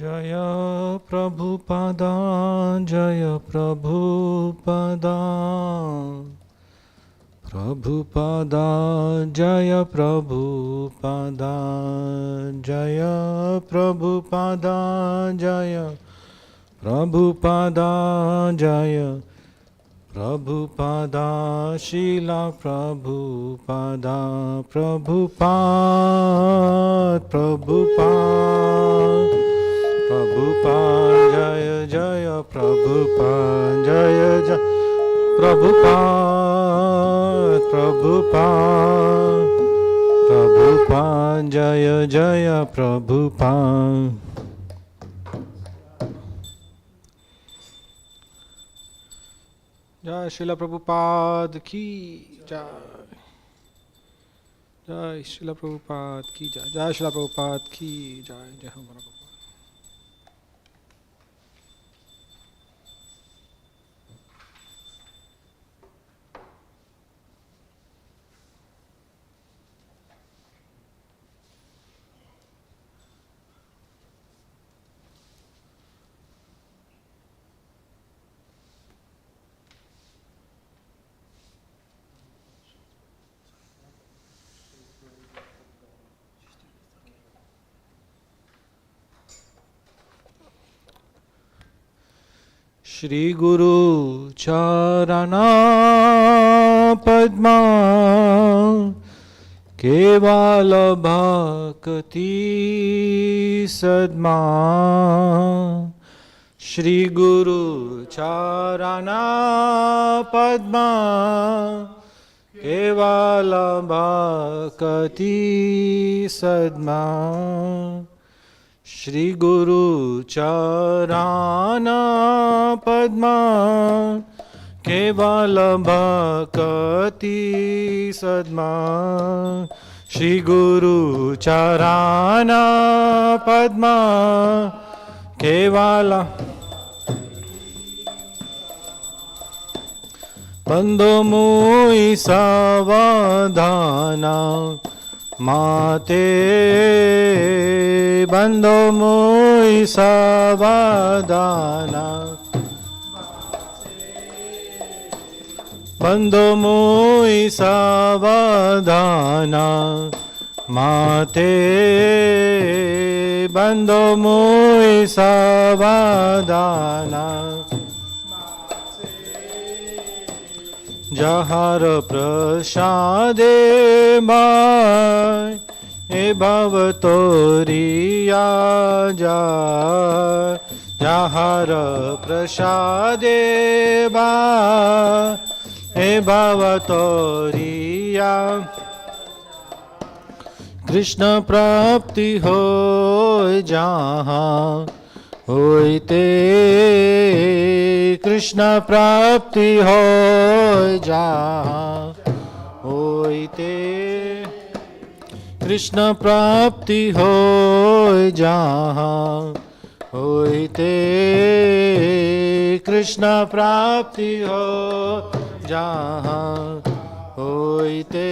जय प्रभुपादा जय प्रभुपादा प्रभुपादा जय प्रभुपादा जय प्रभुपादा जय प्रभुपादा जय प्रभुपादा शीला प्रभुपादा प्रभुपाद प्रभुपाद प्रभुपाद जय जय प्रभुपाद जय जय प्रभुपाद प्रभुपाद प्रभुपाद जय जय प्रभुपाद। जय श्रीला प्रभुपाद की जय। जय श्रीला प्रभुपाद की जय। जय श्रीला प्रभुपाद की जय। जय हमारा प्रभुपाद। श्री गुरु चरणा पद्मा केवल भक्ति सद्मा। श्री गुरु चरणा पद्मा केवल भक्ति सद्मा। श्री गुरु चरण पद्मा केवल भक्ति सद्मा। श्री गुरु चरण पद्मा केवल बंधो मुई सावधाना माते बंधो मुई सावधाना बंधो मुई सावधाना माते बंधो मुई सावधाना। जहार प्रसादे माय ए भव तोरिया जा। जहार प्रसादे माय ए भव तोरिया। कृष्ण प्राप्ति हो जहाँ होइते कृष्ण प्राप्ति हो जहाँ होइते कृष्ण प्राप्ति हो जहाँ होइते कृष्ण प्राप्ति हो जहाँ होइते।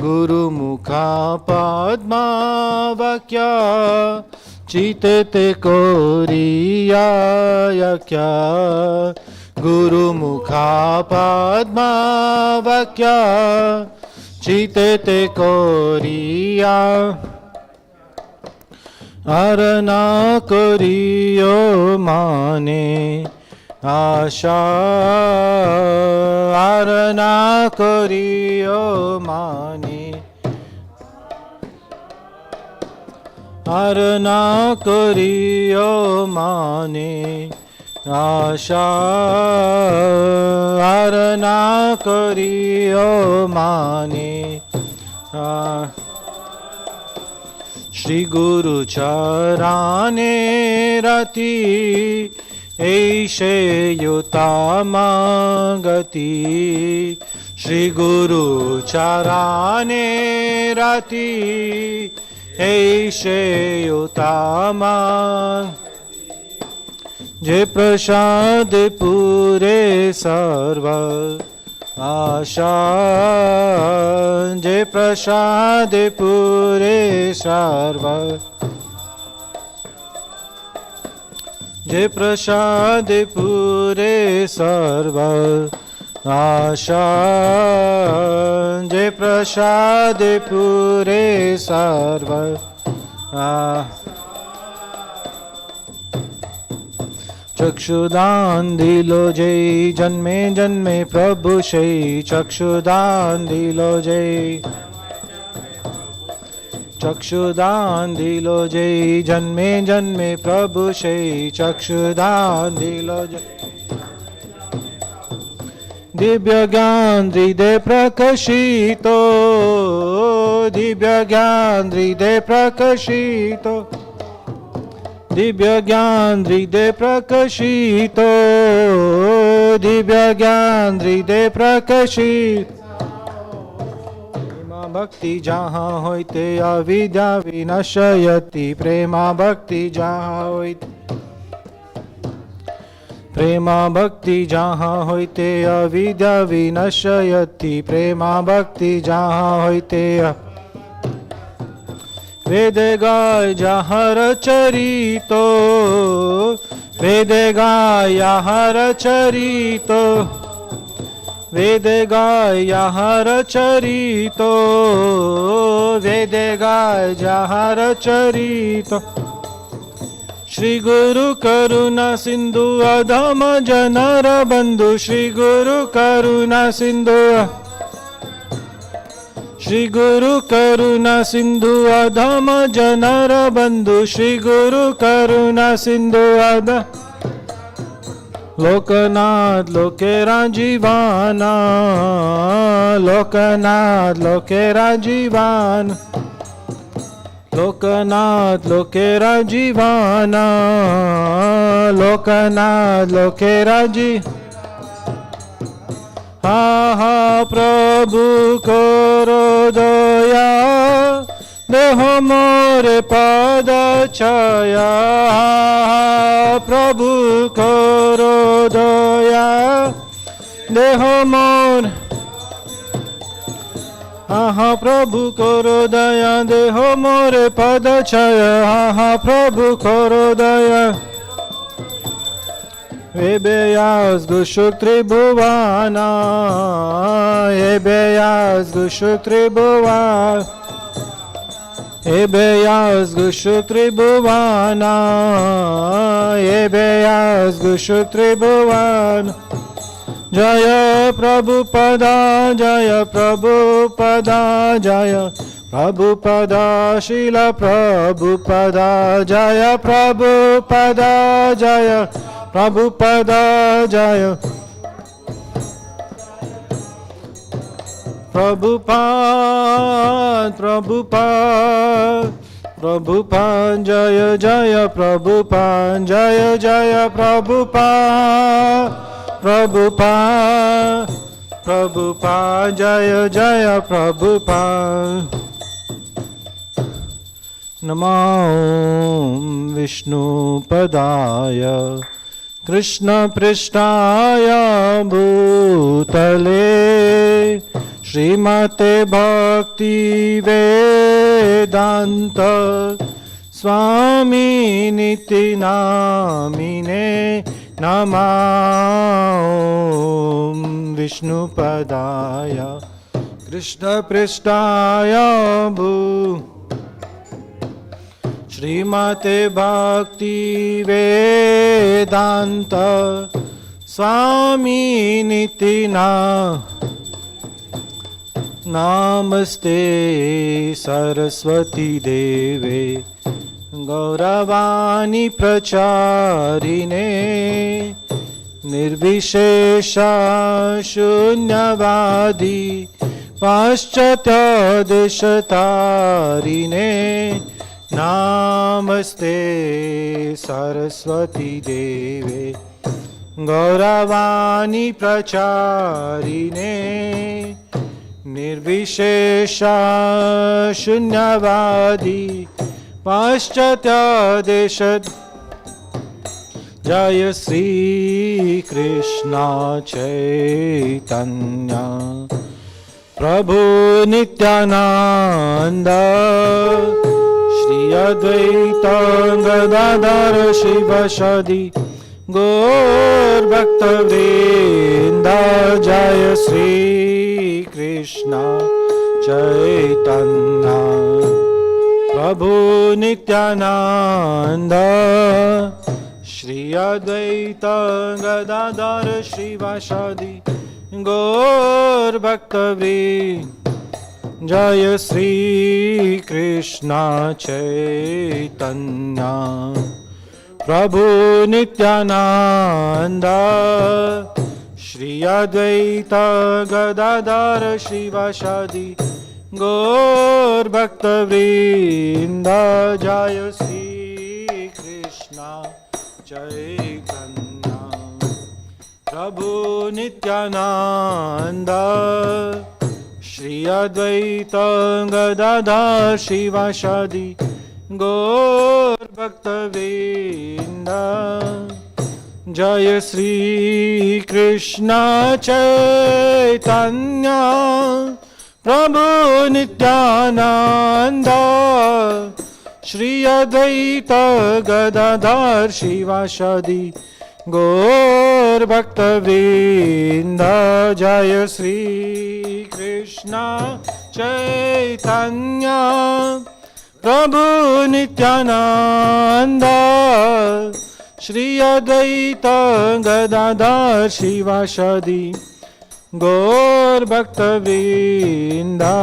गुरु मुखा पद्मा वाक्य चिते कोरिया क्या। गुरु मुखा पद्मा वाक्य चिते कोरिया। अरना कोरियो माने आशा अरना कोरियो माने अरना करियो माने आशा अरना करियो माने। श्री गुरु चरणे रति ऐशे युतामा गति। श्री गुरु चरणे रति ऐशे युतामा। जे प्रसाद पूरे सर्व आशा जे प्रसाद पूरे सर्व जय प्रसाद पूरे सर्व आशा, जय प्रसाद पूरे सर्व चक्षुदान दिलो जय जन्मे जन्मे प्रभु शै, चक्षुदान दिलो जय, चक्षुदान दिलो जय जन्मे जन्मे प्रभु शै, चक्षुदान दिलो जय। दिव्य ज्ञान हृदय प्रकाशितो, दिव्य ज्ञान हृदय प्रकाशितो, दिव्य ज्ञान हृदय प्रकाशितो, दिव्य ज्ञान हृदय प्रकाशित। प्रेमा भक्ति जहाँ होते अविद्या विनश्यति, प्रेमा भक्ति जहाँ होते, प्रेमा भक्ति जहाँ होते अविद्या विनश्यति, प्रेमा भक्ति जहाँ होते। वेद गाय जहाँ रचरितो, वेद गाय यहाँ रचरितो, वेद गाय यहाँ रचरितो, वेद गाय जहाँ रचरितो। श्री गुरु करुणा सिंधु अधम जनर बंधु, श्री गुरु करुणा सिंधु, श्री गुरु करुणा सिंधु अधम जनर बंधु, श्री गुरु करुणा सिंधु अधम। लोकनाथ लोकेरा जीवाना, लोकनाथ लोकेरा जीवान, लोकनाथ लोकेरा जीवाना, लोकनाथ लोकेरा जी। हा हा प्रभु करो दया, देह मोरे पद छाया, हा प्रभु करो दया, देह मोर। हा प्रभु करो दया, देह मोरे पद छाया, हा प्रभु करो दया। Ebeas gushuk tribuvana, ebeas gushuk tribuvana, ebeas gushuk tribuvana, ebeas gushuk tribuvana. Jaya Prabhupada, Jaya Prabhupada, Jaya Prabhupada, Srila Prabhupada, Jaya Prabhupada, Jaya Prabhupada, Jaya Prabhupada, Prabhupada, Prabhupada, Jaya Jaya Prabhupada, Jaya Jaya Prabhupada, Prabhupada, Prabhupada, Jaya Jaya Prabhupada. Namo Vishnu Padaya Krishna Prishtaya Bhutale Srimate Bhakti Vedanta Swami Niti Namine Namah Vishnu Padaya Krishna Prishtaya Bhutale Srimate Bhakti Vedanta Swami Niti Namaste Saraswati Deve Gauravani Pracharine Nirvishesha Shunyavadi Paschatya Deshatarine Namaste Saraswati Deve Gauravani Pracharine Nirvishesha Shunyavadi Paschatya Deshat. Jaya Sri Krishna Chaitanya Prabhu Nityananda Shri Advaita Gadadhar Shivasadi Gaur Bhakta Vrinda Jaya Shri Krishna Chaitanya Prabhu Nityananda Shri Advaita Gadadhar Shivasadi Gaur Bhakta Vrinda Jaya Shri Krishna Chaitanya Prabhu Nityananda Shri Advaita Gadadhar Shivasadi Gaur Bhakta Vrinda Jaya Shri Krishna Chaitanya Prabhu Nityananda Shri Advaita Gadadhar Shivasadi Gaur Bhakta Vrinda Jaya Shri Krishna Chaitanya Prabhu Nityananda Shri Advaita Gadadhar Shivasadi Gaur Bhakta Vrinda Jaya Shri Krishna Chaitanya Prabhu Nityananda Shri Advaita Gadadhar Shivasadi Gaur Bhakta Vrinda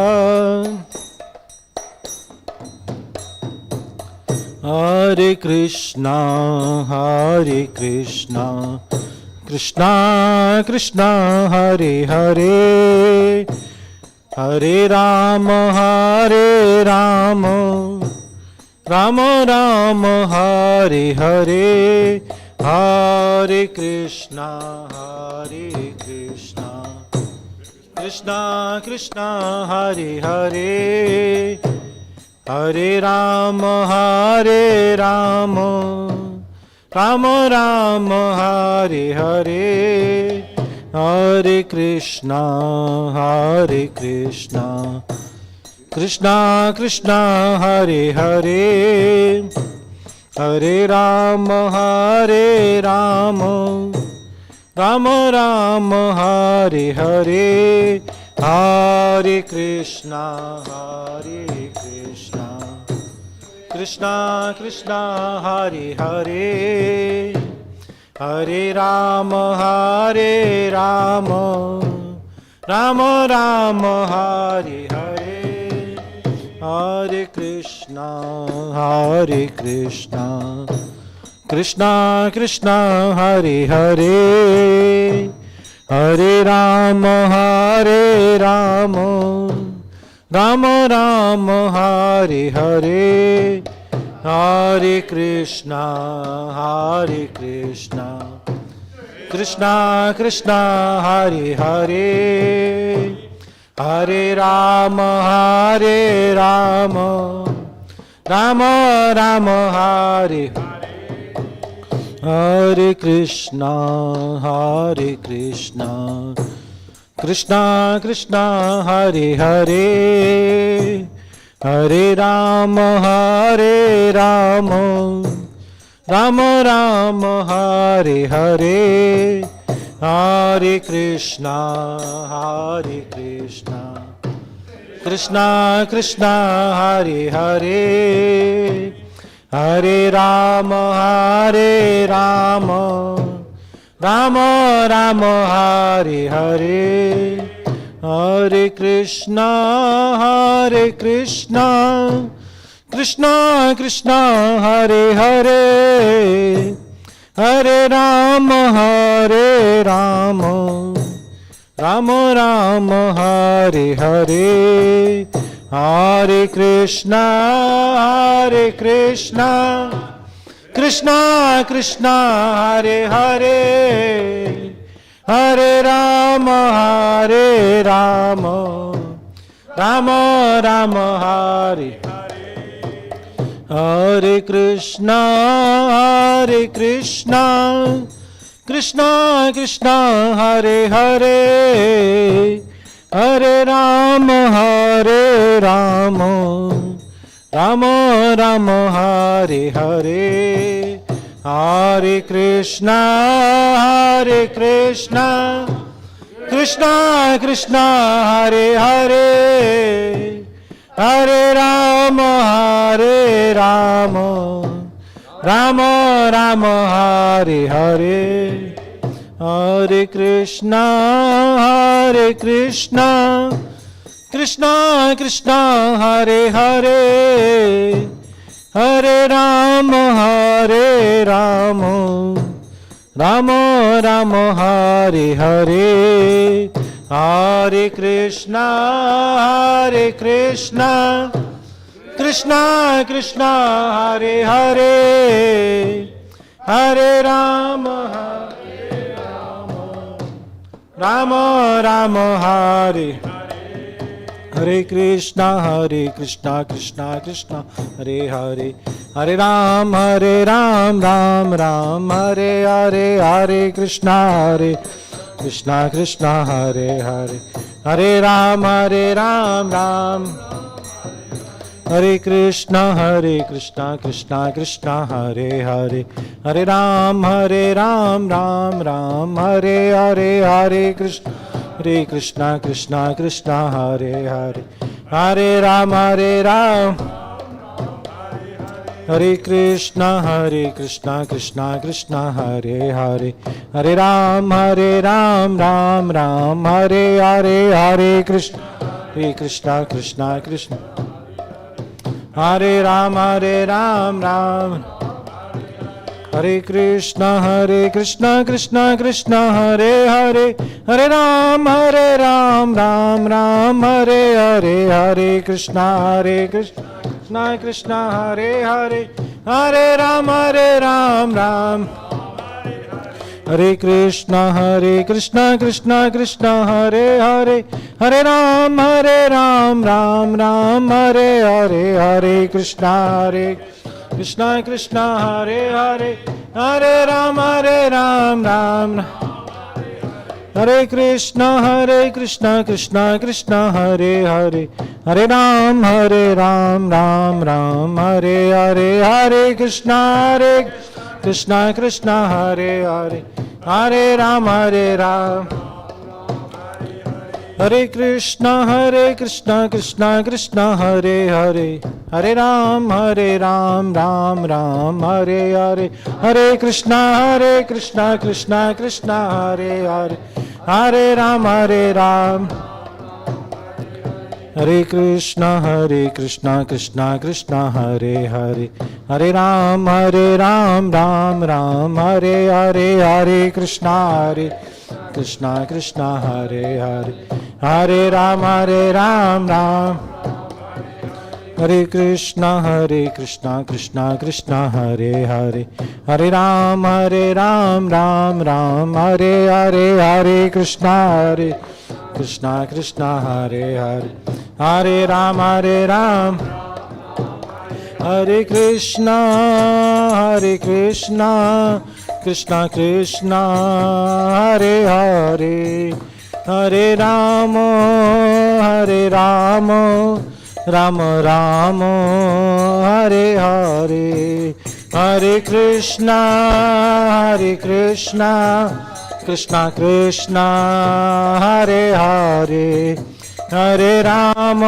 Hare Krishna Krishna Krishna Hare Hare Hare Rama Rama Rama Hare Hare Hare Krishna Krishna Krishna Hare Hare Hare Rama Rama Rama Hare Hare Hare Krishna Krishna Krishna Hare Hare Hare Rama Rama Rama Hare Hare Hare Krishna Krishna Krishna Hare Hare Hare Rama Rama Rama Hare Hare Hare Krishna Krishna Krishna Hare Hare Hare Rama Rama Rama Hare Hare Hare Krishna Krishna Krishna Hare Hare Hare Rama Rama Rama Hare Hare Krishna Krishna Krishna Hare Hare Hare Rama Rama Rama Hare Hare Hare Krishna Krishna Krishna Hare Hare Hare Rama Rama Rama Hare Hare Hare Krishna Krishna Krishna Hare Hare Hare Rama Rama Rama Hare Hare Hare Krishna Krishna Krishna Hare Hare Hare Rama Rama Rama Hare Hare Krishna Krishna Krishna Hare Hare Hare Rama Rama Rama Hare Hare, Hare Krishna Krishna Krishna Hare Hare, Hare Rama Rama Rama Hare Hare, Hare Krishna Krishna Krishna Hare Hare, Hare Rama Rama Rama Hare Hare, Hare Krishna Krishna Krishna Hare Hare, Hare Rama Rama Rama Hare Hare Krishna Krishna Krishna Hare Hare, Hare Ram Ram Ram Hare Hare, Hare Krishna Krishna Hare Hare, Hare Ram Ram Hare Krishna Krishna Krishna Hare Hare, Hare Ram Ram Ram Hare Hare, Hare Krishna Krishna Krishna Hare Hare, Hare Ram Hare Krishna Krishna Krishna Hare Hare, Hare Ram Ram Ram Hare Hare, Hare Krishna Krishna Hare Ram Ram Hare Krishna Krishna Krishna Hare Hare, Hare Ram Ram Ram Hare Hare, Hare Krishna Krishna Hare Hare, Hare Ram Ram Hare Krishna Krishna Krishna Hare Hare, Hare Ram Ram Hare Hare, Hare Krishna Krishna Hare Hare, Hare Ram Ram Hare Krishna Krishna Krishna Hare Hare, Hare Ram Ram Hare Hare, Hare Krishna Krishna Hare Hare, Hare Ram Hare Krishna Krishna Krishna Hare Hare, Hare Ram Ram Hare Hare, Hare Krishna Krishna Hare Hare, Hare Ram Hare Krishna Krishna Krishna Hare Hare, Hare Ram Ram Hare Hare, Hare Krishna Krishna Hare Hare, Hare Ram Hare Krishna Krishna Hare Hare, Hare Ram Ram Hare Hare, Hare Krishna Hare Hare, Hare Ram Hare Krishna Krishna Hare Hare, Hare Ram Ram Hare Hare, Hare Krishna Krishna Hare Hare, Hare Ram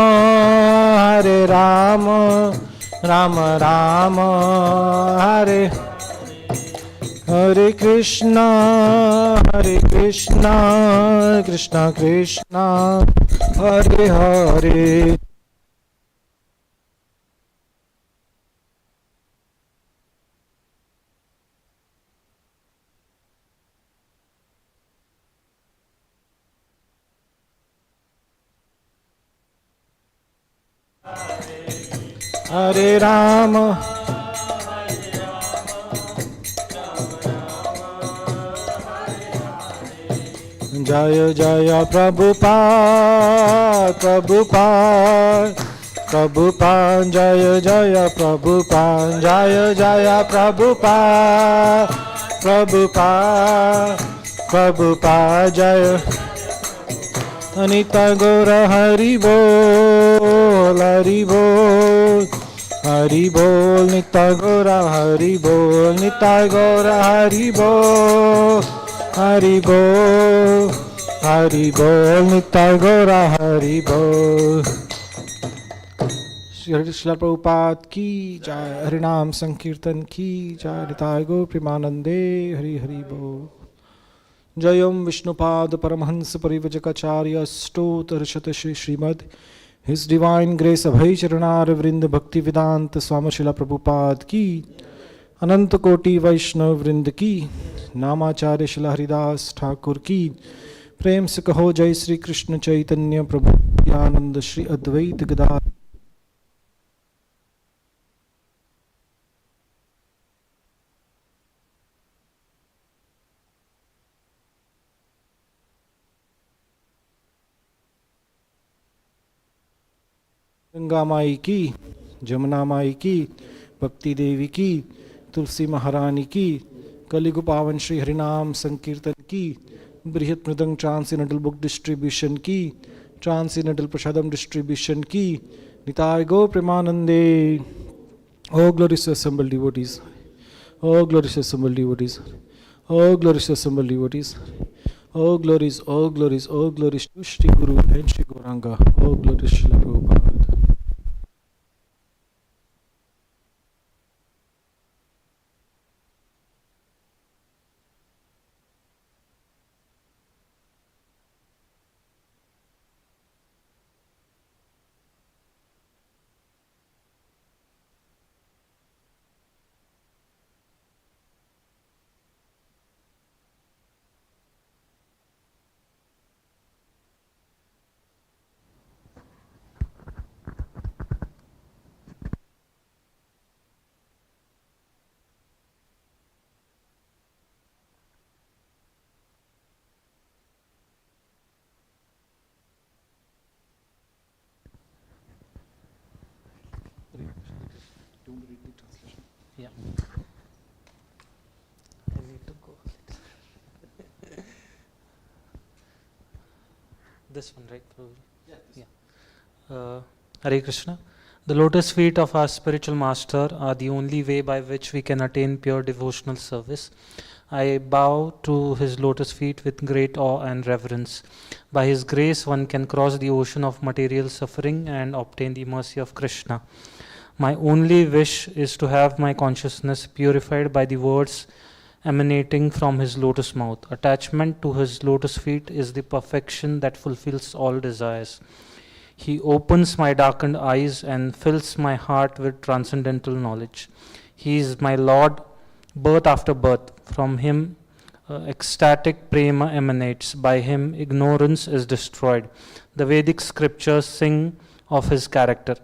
Ram Hare Hare Krishna Krishna Hare Hare. Hare Rama Jaya Jaya Prabhupada Jaya Jaya Prabhupada Jaya Prabhupada Jaya Anita Gora Hari Bol Hari Bol Nitai Gora Hari Bol Nitai Gora Hari Bol Hari Bol Hari Bol Nitai Gora Hari Bol. Shri Krishna Prabhupada ki jai, Harinam Sankirtan ki jai, Nitai Gaur Premanande Hari Hari Bol. Jayam Vishnupad Paramhans Parivajakacharya Stotra Shata Shri Srimad His Divine Grace Abhay Charanar Vrinda Bhakti Vedanta Swami Srila Prabhupada ki, Ananta Koti Vaishnav Vrinda ki, Namacharya Srila Haridas Thakur ki, Prem se kaho Jai Sri Krishna Chaitanya Prabhu Nityananda Shri Advaita Gadadhar. Ganga माई की, जमुना माई की, भक्ति देवी की, तुलसी महारानी की, कलियुग पावन श्री हरिनाम संकीर्तन की, बृहत मृदंग ट्रांसिनेंटल बुक डिस्ट्रीब्यूशन की, ट्रांसिनेंटल प्रसादम डिस्ट्रीब्यूशन की, निताय गो प्रेमानंदे. Oh glorious assembled devotees, oh glorious assembled devotees, oh glorious assembled devotees, oh glories, oh glories, oh glories to Shri Guru and Shri Gauranga, oh glorious Srila Prabhupada. Yeah. I need to go. This one, right? Yeah. Hare Krishna. The lotus feet of our spiritual master are the only way by which we can attain pure devotional service. I bow to his lotus feet with great awe and reverence. By his grace, one can cross the ocean of material suffering and obtain the mercy of Krishna. My only wish is to have my consciousness purified by the words emanating from his lotus mouth. Attachment to his lotus feet is the perfection that fulfills all desires. He opens my darkened eyes and fills my heart with transcendental knowledge. He is my Lord, birth after birth. From him, ecstatic prema emanates. By him, ignorance is destroyed. The Vedic scriptures sing of his character.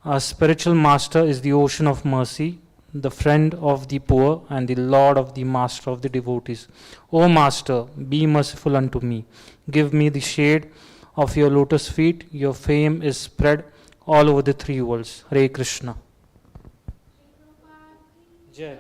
Our spiritual master is the ocean of mercy, the friend of the poor, and the Lord of the master of the devotees. O Master, be merciful unto me. Give me the shade of your lotus feet. Your fame is spread all over the three worlds. Hare Krishna. Jai.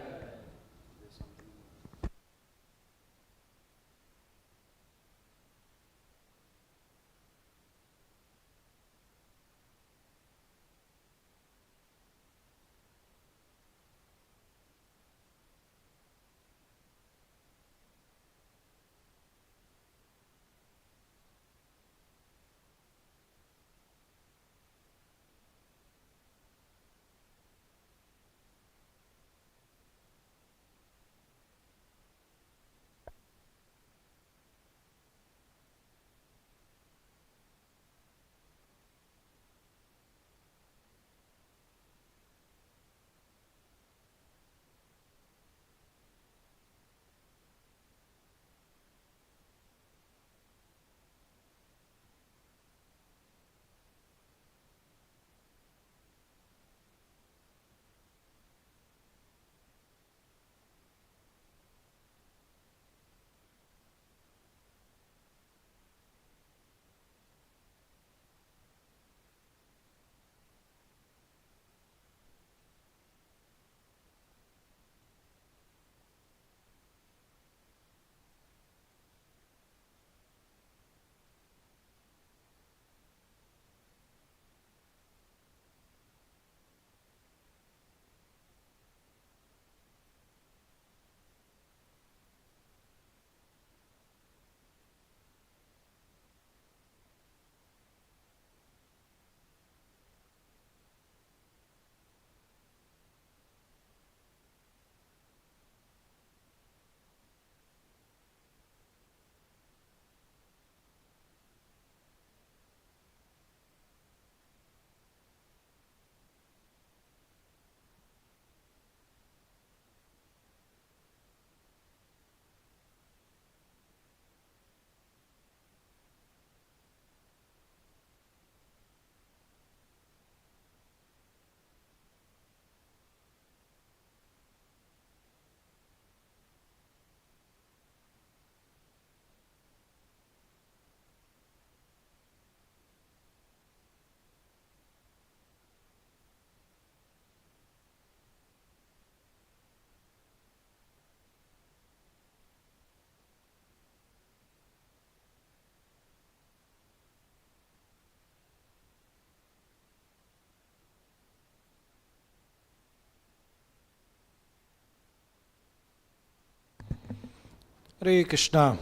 Hare Krishna.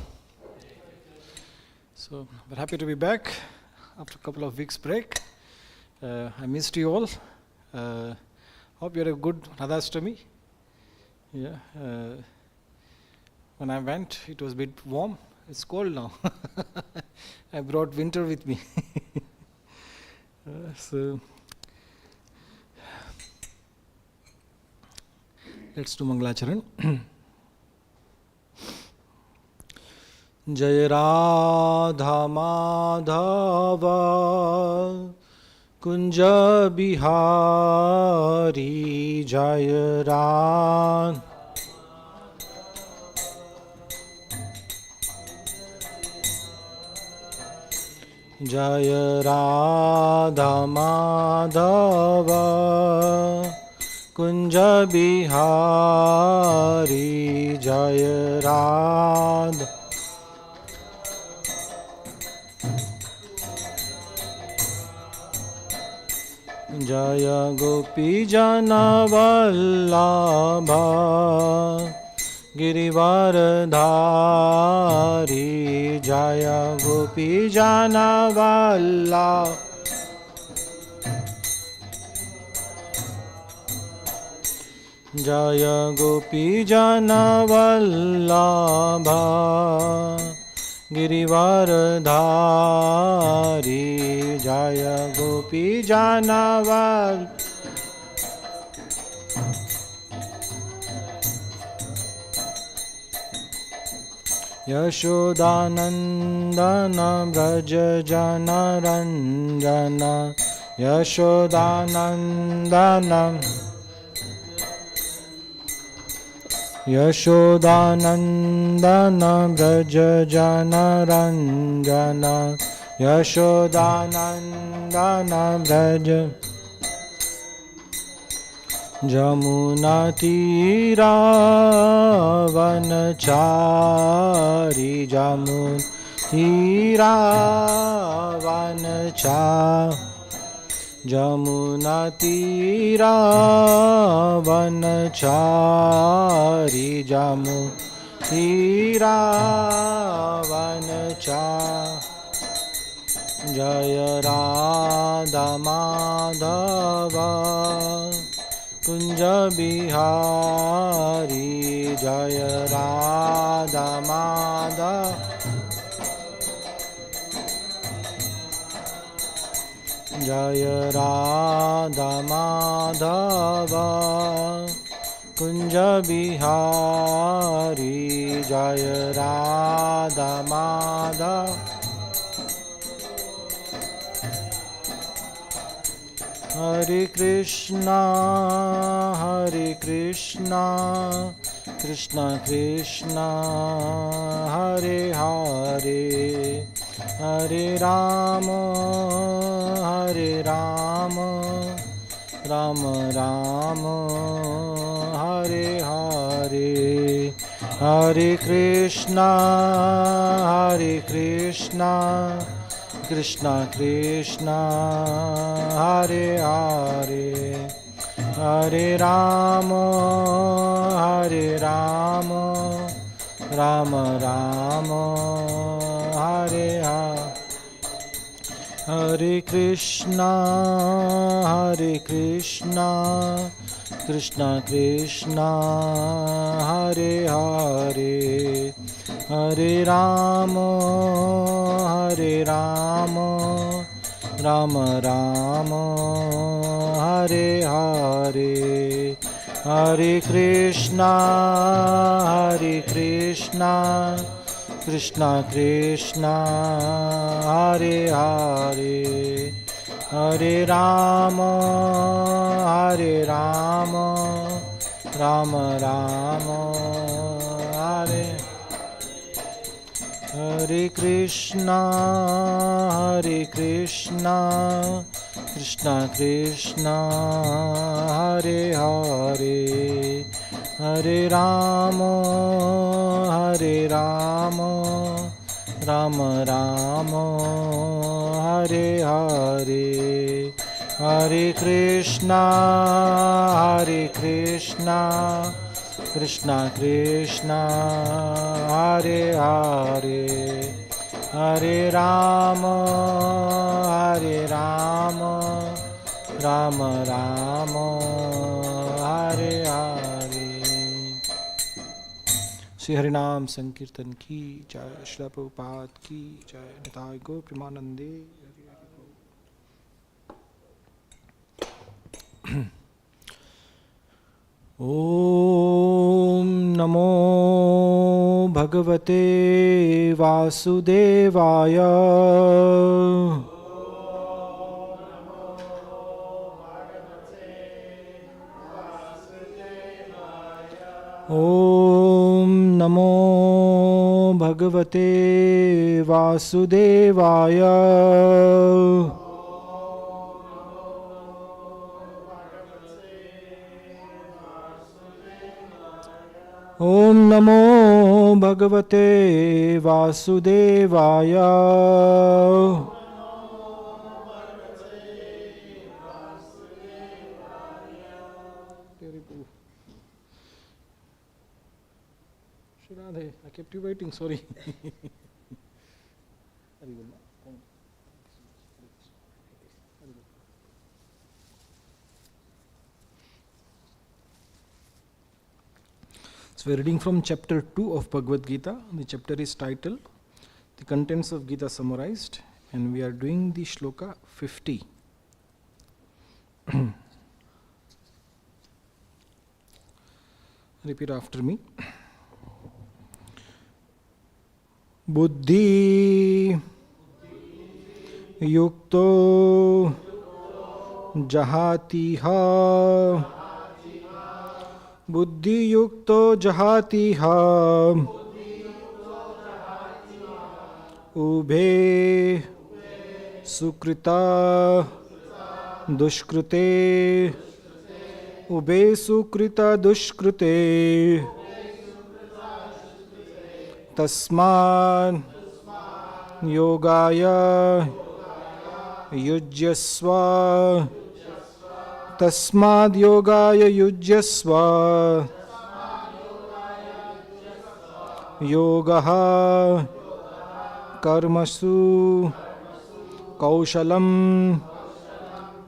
So we're happy to be back after a couple of weeks break. I missed you all. Hope you had a good Radhastami. Yeah. When I went, it was a bit warm. It's cold now. I brought winter with me. So let's do Mangalacharan. Jai Radha Madhava Kunja Bihari Jai Radha Jai Radha Madhava Kunja Bihari Jai Radha Jaya Gopi Jana Vallabha Girivardhari Jaya Gopi Jana Vallabha Jaya Gopi Jana Vallabha Girivardhari Jaya Gopi Jana Vallabha Yashodanandana Braja Jana Ranjana Yashodanandana Yashodanandana Braja Jana Ranjana Yashodanandana Braja Jamuna Tira Vanachari Jamun Tira Vanachari Jamuna Tira Vanachari Jamun Tira Vanachari Jaya Radha Madhava Kunja Bihari Jaya Radha Madhava Jaya Radha Madhava Kunja Bihari Jaya Radha Madhava Hare Krishna, Hare Krishna, Krishna Krishna, Hare Hare, Hare Rama, Hare Rama, Rama Rama, Hare Hare, Hare Krishna, Hare Krishna, Krishna Krishna, Hare Hare, Hare Rama, Hare Rama, Rama Rama, Hare Hare, Hare Krishna, Hare Krishna, Krishna Krishna, Hare Hare, Hare Rama, Hare Rama, Rama Rama, Hare Hare, Hare Krishna, Hare Krishna, Krishna Krishna, Hare Hare, Hare Rama, Hare Rama, Rama Rama, Hare Hare Krishna, Hare Krishna, Krishna Krishna, Hare Hare, Hare Rama, Hare Rama, Rama Rama, Hare Hare, Hare Krishna, Hare Krishna, Krishna Krishna, Hare Hare, Hare Rama, Rama Rama, Hare Hare. Shri हरिनाम संकीर्तन की जय, श्रील प्रभुपाद की जय, निताय गो प्रेमानंदे। ओम नमो भगवते वासुदेवाय। ओम नमो भगवते वासुदेवाय। ओम नमो भगवते वासुदेवाय। Radha, I kept you waiting, sorry. So we are reading from chapter 2 of Bhagavad-Gita. The chapter is titled The Contents of Gita Summarized, and we are doing the shloka 50. Repeat after me. Buddhi yukto jahati ha. Buddhi yukto jahati ha. Ubhe sukrita dushkrute. Ube sukrita dushkrute. Tasmad yogaya yujyasva. Tasmad yogaya yujyasva. Yogaha karmasu kaushalam.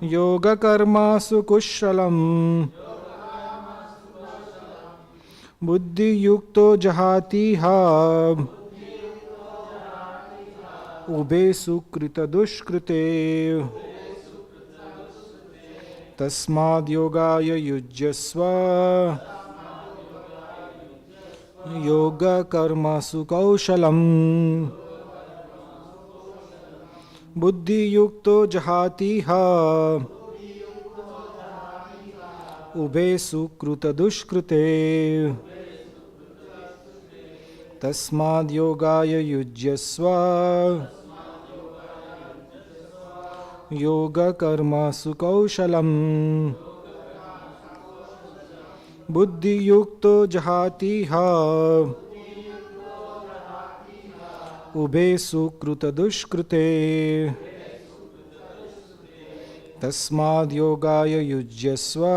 Yoga karmasu kushalam. Buddhi yukto jahati ha. Ube sukrita dushkrite. Tasmad yogaya yujyasva. Yoga karmasu kaushalam. Buddhi yukto jahati ha. Ube sukruta dushkrite. Tasmad yogaya yujyasva. Yoga karmasu kaushalam. Buddhi yukto jahati ha. Ube sukruta dushkrite. Tasmad yogaya yujyasva.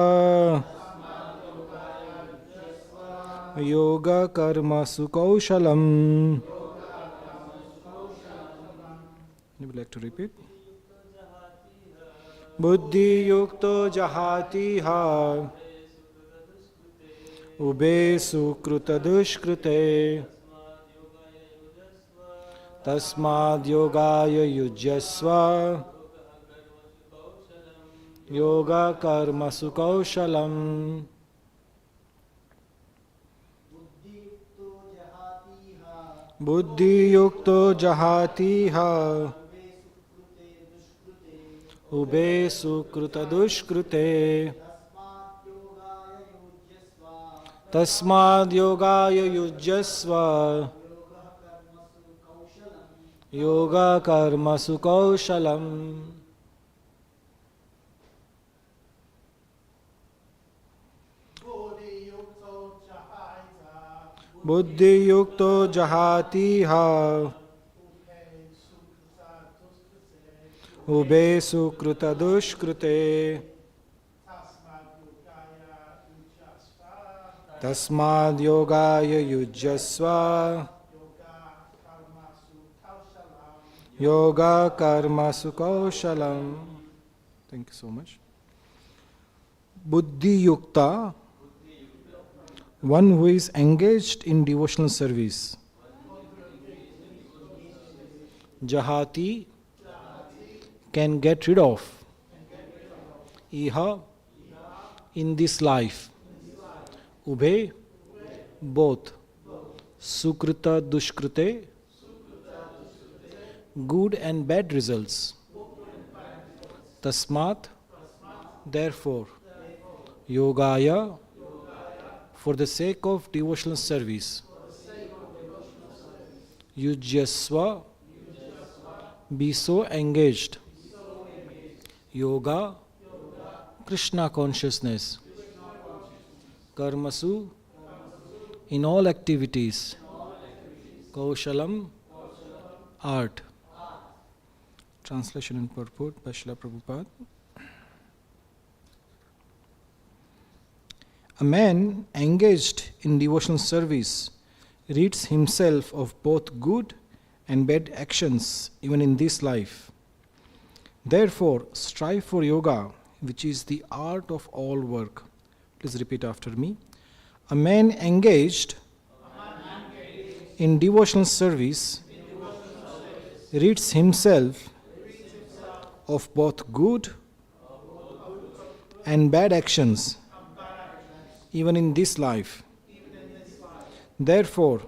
Yoga karmasu kaushalam. You would like to repeat? Buddhi yukto jahati ha. Ube sukruta dushkrite. Tasmad yogaya yujyasva. Yoga karmasu kaushalam. Buddhi yukto jahati ha. Ube sukruta dushkrute. Tasmad yogaya yujyasva. Yoga karmasu kaushalam. Buddhi yukto jahati ha. Ube sukruta dushkrute. Tasmad yogaya yujyasva. yoga karma sukoshalam. Thank you so much. Buddhi yukta, one who is engaged in devotional service. Jahati, can get rid of. Iha, in this life. Ubhe, both. Sukrita dushkrite, good and bad results. Tasmat, therefore. Yogaya, for the sake of devotional service. Yujyasva, be so engaged. Yoga, Krishna consciousness. Karmasu, in all activities. Kaushalam, art. Translation and purport by Srila Prabhupada. A man engaged in devotional service rids himself of both good and bad actions even in this life. Therefore, strive for yoga, which is the art of all work. Please repeat after me. A man engaged in devotional service rids himself of both good and bad actions even in this life. Therefore,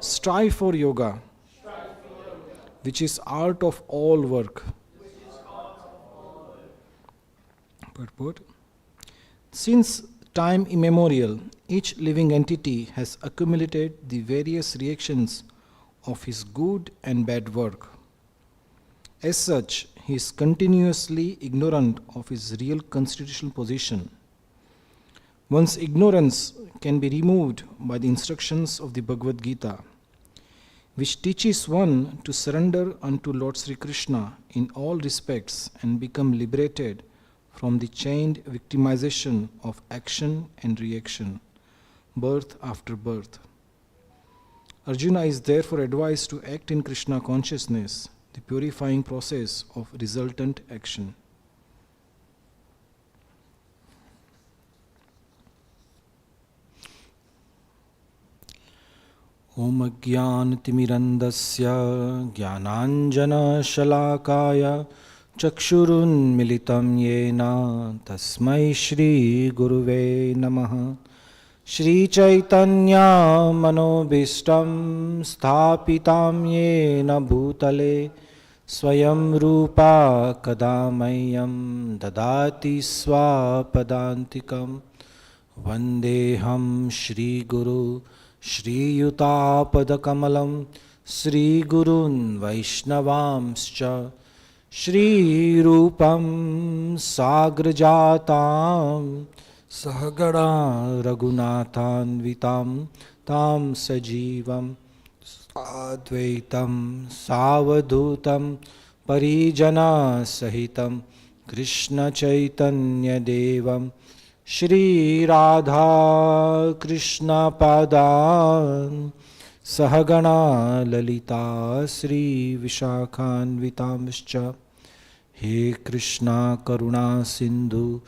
strive for yoga, which is art of all work. Purport. Since time immemorial, each living entity has accumulated the various reactions of his good and bad work. As such, he is continuously ignorant of his real constitutional position. One's ignorance can be removed by the instructions of the Bhagavad-Gita, which teaches one to surrender unto Lord Sri Krishna in all respects and become liberated from the chained victimization of action and reaction, birth after birth. Arjuna is therefore advised to act in Krishna consciousness, the purifying process of resultant action. Om Ajnanatimirandasya Jnananjana Shalakaya Chakshurun Militam Yena Tasmai Shri Guruve Namaha. Shri Chaitanya Manobishtam Sthapitam Yena Bhutale Swayam Rupa Kadamayam Dadati Swapadantikam Vandeham Shri Guru Shri Yutapadakamalam Shri Gurun Vaishnavamscha Shri Rupam Sagrajatam Sahagada Raghunathanvitam Tam Sajivam Advaitam Savadhutam Parijana Sahitam Krishna Chaitanya Devam Shri Radha Krishna Padan Sahagana Lalita Sri Vishakhanvitamscha He Krishna Karuna Sindhu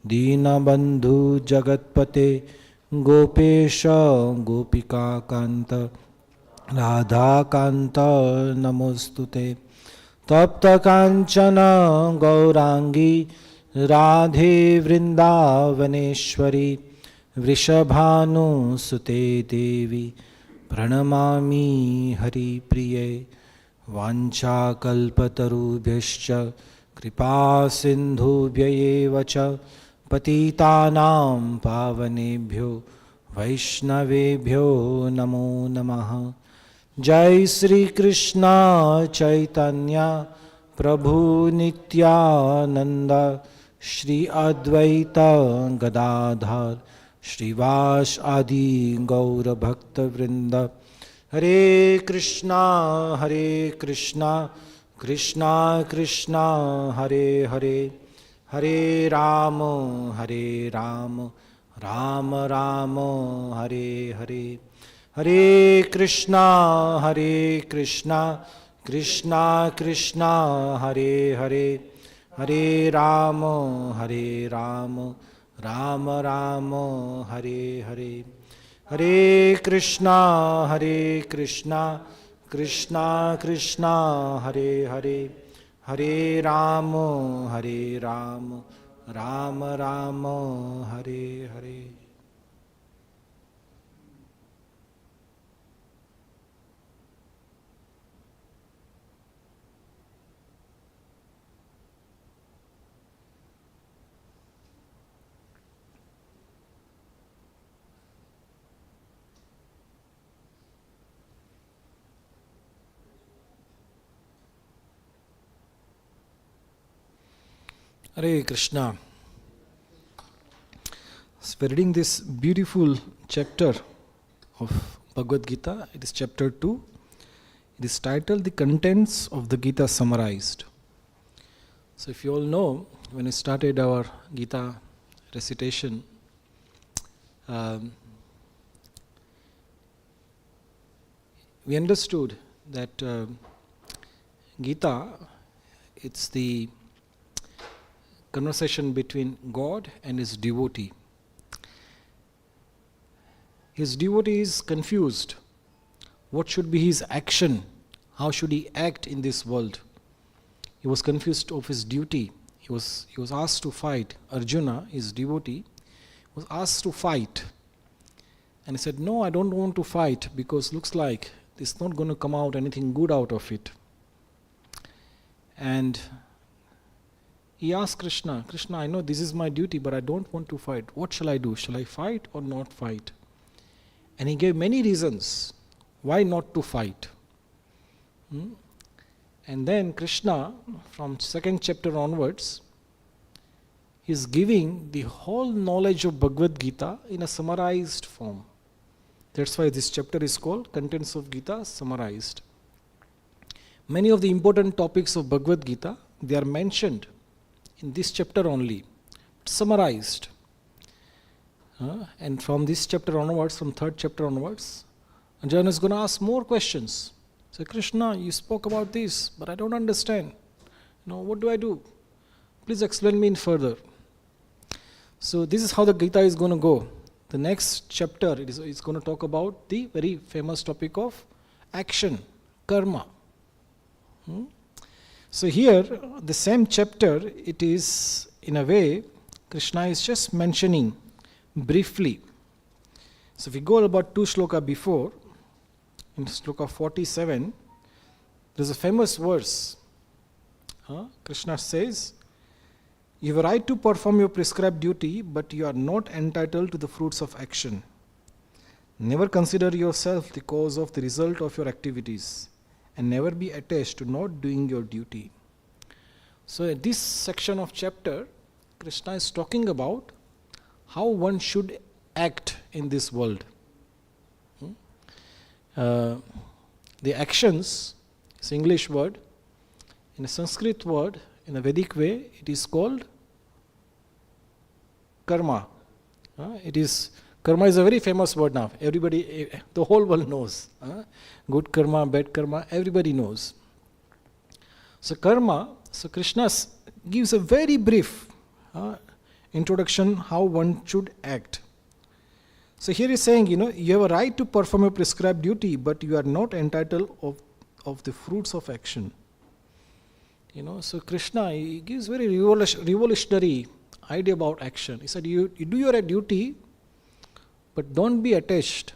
Deenabandhu Jagatpate Gopesha Gopika Kanta Radha Kanta Namostute Tapta Kanchana Gaurangi Radhe Vrindavaneshwari Vrishabhanu Sute Devi Pranamami Hari Priye Vancha Kalpatarubhyascha Kripa Sindhubhyayevacha Patitanam Pavanebhyo Vaishnavebhyo Namo Namaha. Jai Sri Krishna Chaitanya Prabhu Nityananda Shri Advaita Gadadhar Shrivas Adi Gaura Bhakta Vrinda. Hare Krishna Krishna Krishna Hare Hare Hare Rama Rama Rama Hare Hare. Hare Krishna Krishna Krishna Hare Hare, Hare Ram, Rama Rama Hare Hare. Hare Krishna, Krishna Krishna Hare Hare, Hare Ram, Rama Rama Hare Hare. Hare Krishna. So we're reading this beautiful chapter of Bhagavad-Gita. It is chapter 2. It is titled The Contents of the Gita Summarized. So if you all know, when we started our Gita recitation, we understood that Gita, it's the conversation between God and his devotee. His devotee is confused. What should be his action? How should he act in this world? He was confused of his duty. He was asked to fight. Arjuna, his devotee, was asked to fight. And he said, no, I don't want to fight because looks like there's not going to come out anything good out of it. And he asked Krishna, Krishna, I know this is my duty, but I don't want to fight. What shall I do? Shall I fight or not fight? And he gave many reasons why not to fight. And then Krishna, from second chapter onwards, is giving the whole knowledge of Bhagavad-Gita in a summarized form. That's why this chapter is called Contents of Gita Summarized. Many of the important topics of Bhagavad-Gita, they are mentioned in this chapter only, summarized. And from this chapter onwards, from third chapter onwards, Arjuna is going to ask more questions. So Krishna, you spoke about this, but I don't understand. What do I do? Please explain me in further. So this is how the Gita is going to go. The next chapter is going to talk about the very famous topic of action, karma. So here, the same chapter, it is, in a way, Krishna is just mentioning briefly. So if we go about 2 shloka before, in shloka 47, there's a famous verse. Krishna says, you have a right to perform your prescribed duty, but you are not entitled to the fruits of action. Never consider yourself the cause of the result of your activities, and never be attached to not doing your duty. So in this section of chapter, Krishna is talking about how one should act in this world. The actions is an English word. In a Sanskrit word, in a Vedic way, it is called karma. Karma is a very famous word now. Everybody, the whole world knows. Good karma, bad karma, everybody knows. So karma, so Krishna gives a very brief introduction how one should act. So here he's saying, you have a right to perform a prescribed duty, but you are not entitled of the fruits of action. So Krishna, he gives very revolutionary idea about action. He said, you do your duty, but don't be attached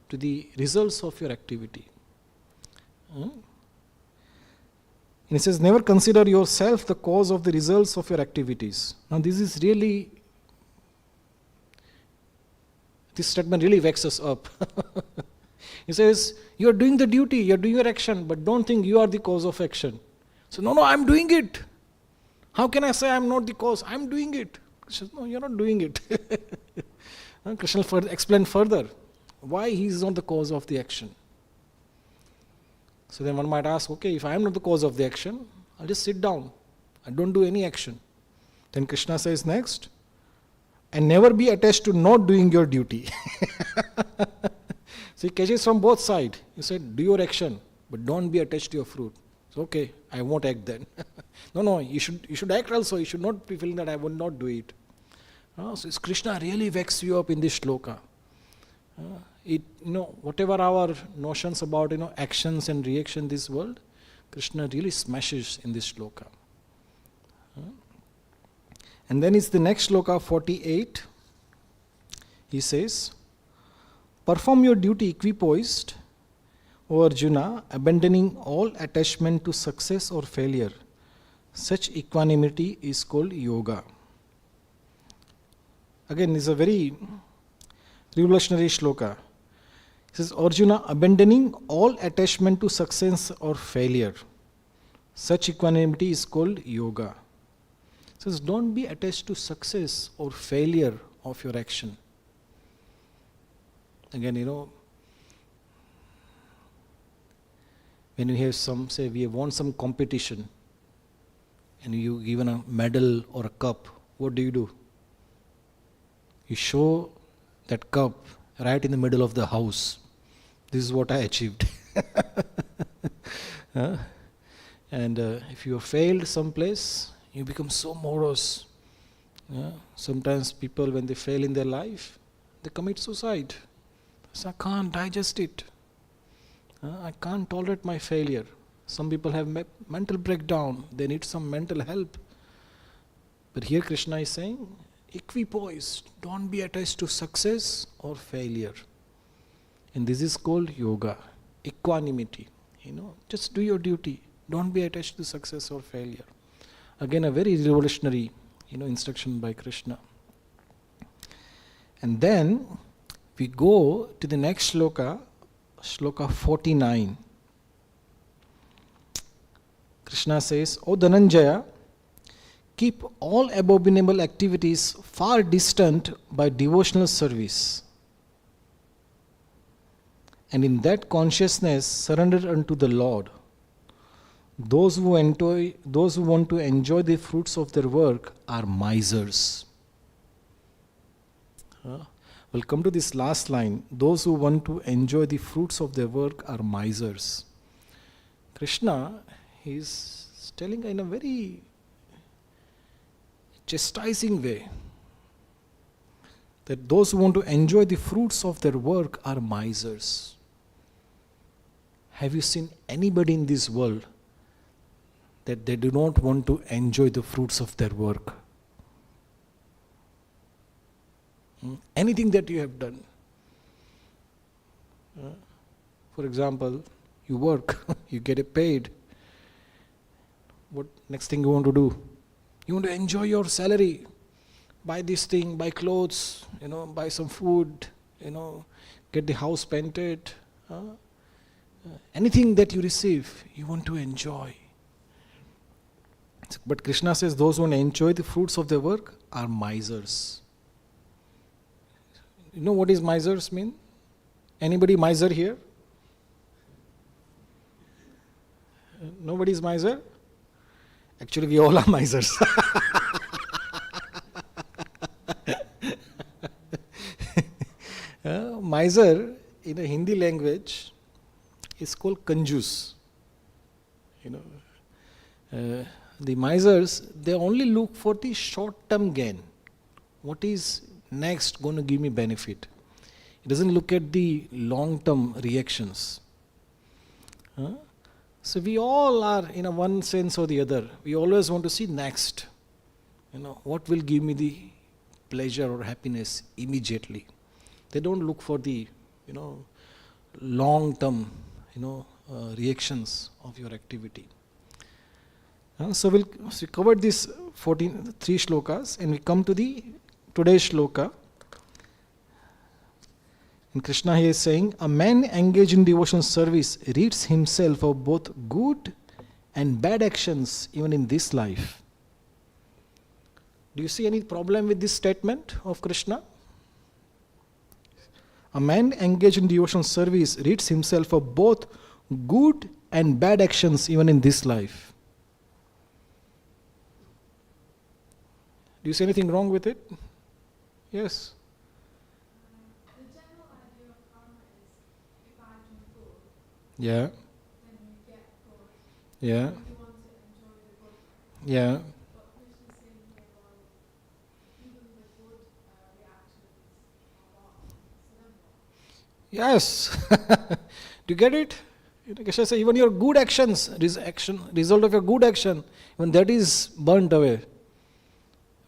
to the results of your activity. And he says, never consider yourself the cause of the results of your activities. Now this statement really wakes us up. He says, you are doing the duty, you are doing your action, but don't think you are the cause of action. So, no, I'm doing it. How can I say I'm not the cause? I'm doing it. Krishna says, no, you're not doing it. Krishna explained further why he is not the cause of the action. So then one might ask, okay, if I am not the cause of the action, I'll just sit down. I don't do any action. Then Krishna says next, and never be attached to not doing your duty. So he catches from both sides. He said, do your action, but don't be attached to your fruit. So, okay, I won't act then. No, you should act also. You should not be feeling that I will not do it. So Krishna really wakes you up in this shloka. Whatever our notions about actions and reaction in this world, Krishna really smashes in this shloka. And then it's the next shloka 48. He says, perform your duty equipoised, O Arjuna, abandoning all attachment to success or failure. Such equanimity is called yoga. Again, this is a very revolutionary shloka. It says, Arjuna, abandoning all attachment to success or failure. Such equanimity is called yoga. It says, don't be attached to success or failure of your action. Again, when you have say we have won some competition and you given a medal or a cup, what do? You show that cup right in the middle of the house. This is what I achieved. And if you have failed someplace, you become so morose. Sometimes people, when they fail in their life, they commit suicide. So I can't digest it. I can't tolerate my failure. Some people have mental breakdown. They need some mental help. But here Krishna is saying, equipoised. Don't be attached to success or failure. And this is called yoga, equanimity. Just do your duty. Don't be attached to success or failure. Again, a very revolutionary, instruction by Krishna. And then we go to the next shloka, shloka 49. Krishna says, O Dhananjaya, keep all abominable activities far distant by devotional service. And in that consciousness, surrender unto the Lord. Those who want to enjoy the fruits of their work are misers. We'll come to this last line. Those who want to enjoy the fruits of their work are misers. Krishna is telling in a very chastising way that those who want to enjoy the fruits of their work are misers. Have you seen anybody in this world that they do not want to enjoy the fruits of their work? Anything that you have done. For example, you work, you get paid. What next thing you want to do? You want to enjoy your salary. Buy this thing, buy clothes, buy some food, get the house painted. Anything that you receive, you want to enjoy. But Krishna says those who want to enjoy the fruits of their work are misers. You know what is misers mean? Anybody miser here? Nobody is miser? Actually, we all are misers. Miser in a Hindi language is called kanjus. The misers, they only look for the short-term gain. What is next going to give me benefit? It doesn't look at the long-term reactions. So we all are, in one sense or the other, we always want to see next. What will give me the pleasure or happiness immediately. They don't look for the, long-term, reactions of your activity. So we covered these 3 shlokas, and we come to the today's shloka. And Krishna here is saying, a man engaged in devotional service rids himself of both good and bad actions even in this life. Do you see any problem with this statement of Krishna? A man engaged in devotional service rids himself of both good and bad actions even in this life. Do you see anything wrong with it? Yes. The general idea of karma is if I do good, Yeah. then Yeah. Yeah. Yes. Do you get it? Krishna says, even your good actions, result of your good action, even that is burnt away.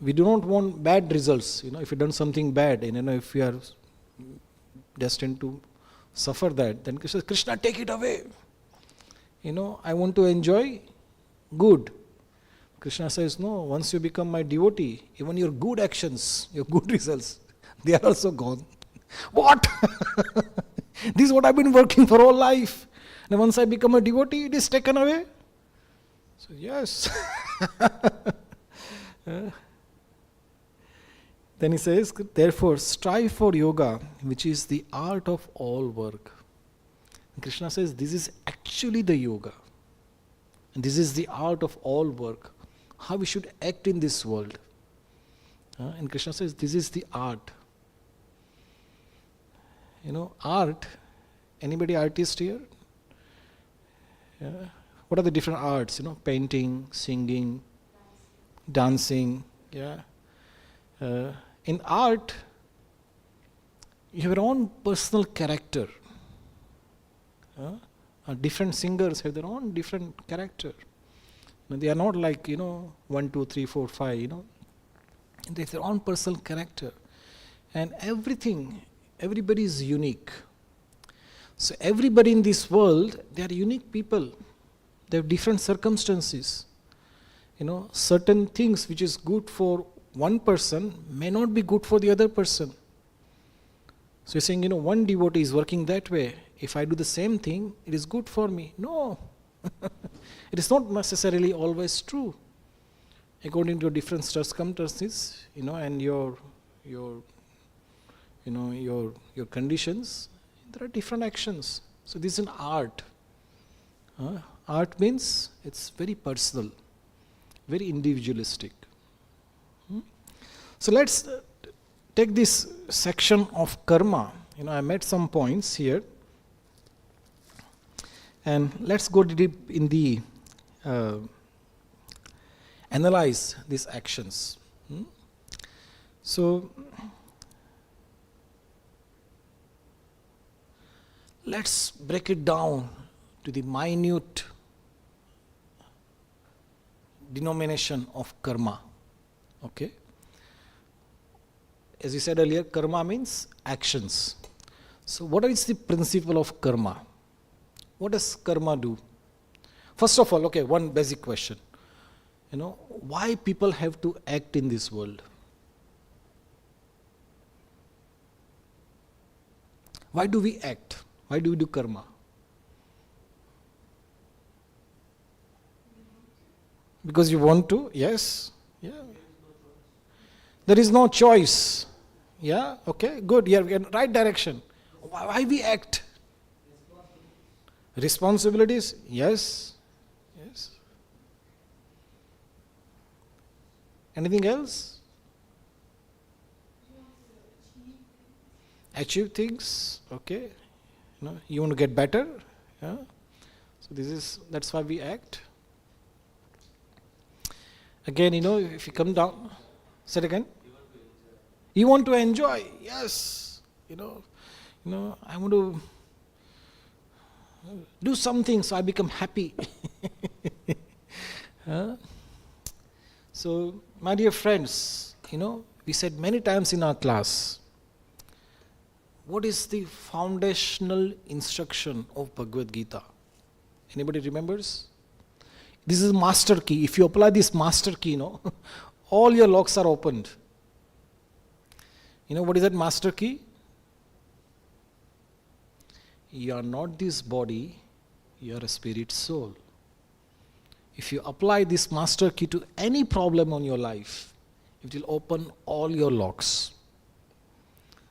We do not want bad results. If you've done something bad, and if we are destined to suffer that, then Krishna says, Krishna, take it away. I want to enjoy good. Krishna says, no, once you become my devotee, even your good actions, your good results, they are also gone. What? This is what I've been working for all life. And once I become a devotee, it is taken away. So, yes. Then he says, therefore, strive for yoga, which is the art of all work. And Krishna says, this is actually the yoga. And this is the art of all work. How we should act in this world. And Krishna says, this is the art. Art, anybody artist here? Yeah. What are the different arts? Painting, singing, dancing. Yeah. In art, you have your own personal character. Different singers have their own different character. They are not like, 1, 2, 3, 4, 5, They have their own personal character. And everybody is unique. So everybody in this world, they are unique people. They have different circumstances. Certain things which is good for one person may not be good for the other person. So you're saying, one devotee is working that way. If I do the same thing, it is good for me. No. It is not necessarily always true. According to your different circumstances, and your conditions, there are different actions. So this is an art. Art means it's very personal, very individualistic. So let's take this section of karma. I made some points here. And let's go deep in the analyze these actions. So let's break it down to the minute denomination of karma. Okay? As you said earlier, karma means actions. So what is the principle of karma? What does karma do? First of all, okay, one basic question. Why people have to act in this world? Why do we act? Why do we do karma? Because you want to? Yes. Yeah. There is no choice. Yeah, okay, good. You're in the right direction. Why we act? Responsibilities? Yes. Yes. Anything else? Achieve things. Okay. You want to get better. Yeah. So that's why we act. Again, if you come down, say it again. You want to enjoy. Yes. I want to do something so I become happy. So, my dear friends, we said many times in our class, what is the foundational instruction of Bhagavad-Gita? Anybody remembers? This is master key. If you apply this master key, all your locks are opened. What is that master key? You are not this body, you are a spirit soul. If you apply this master key to any problem on your life, it will open all your locks.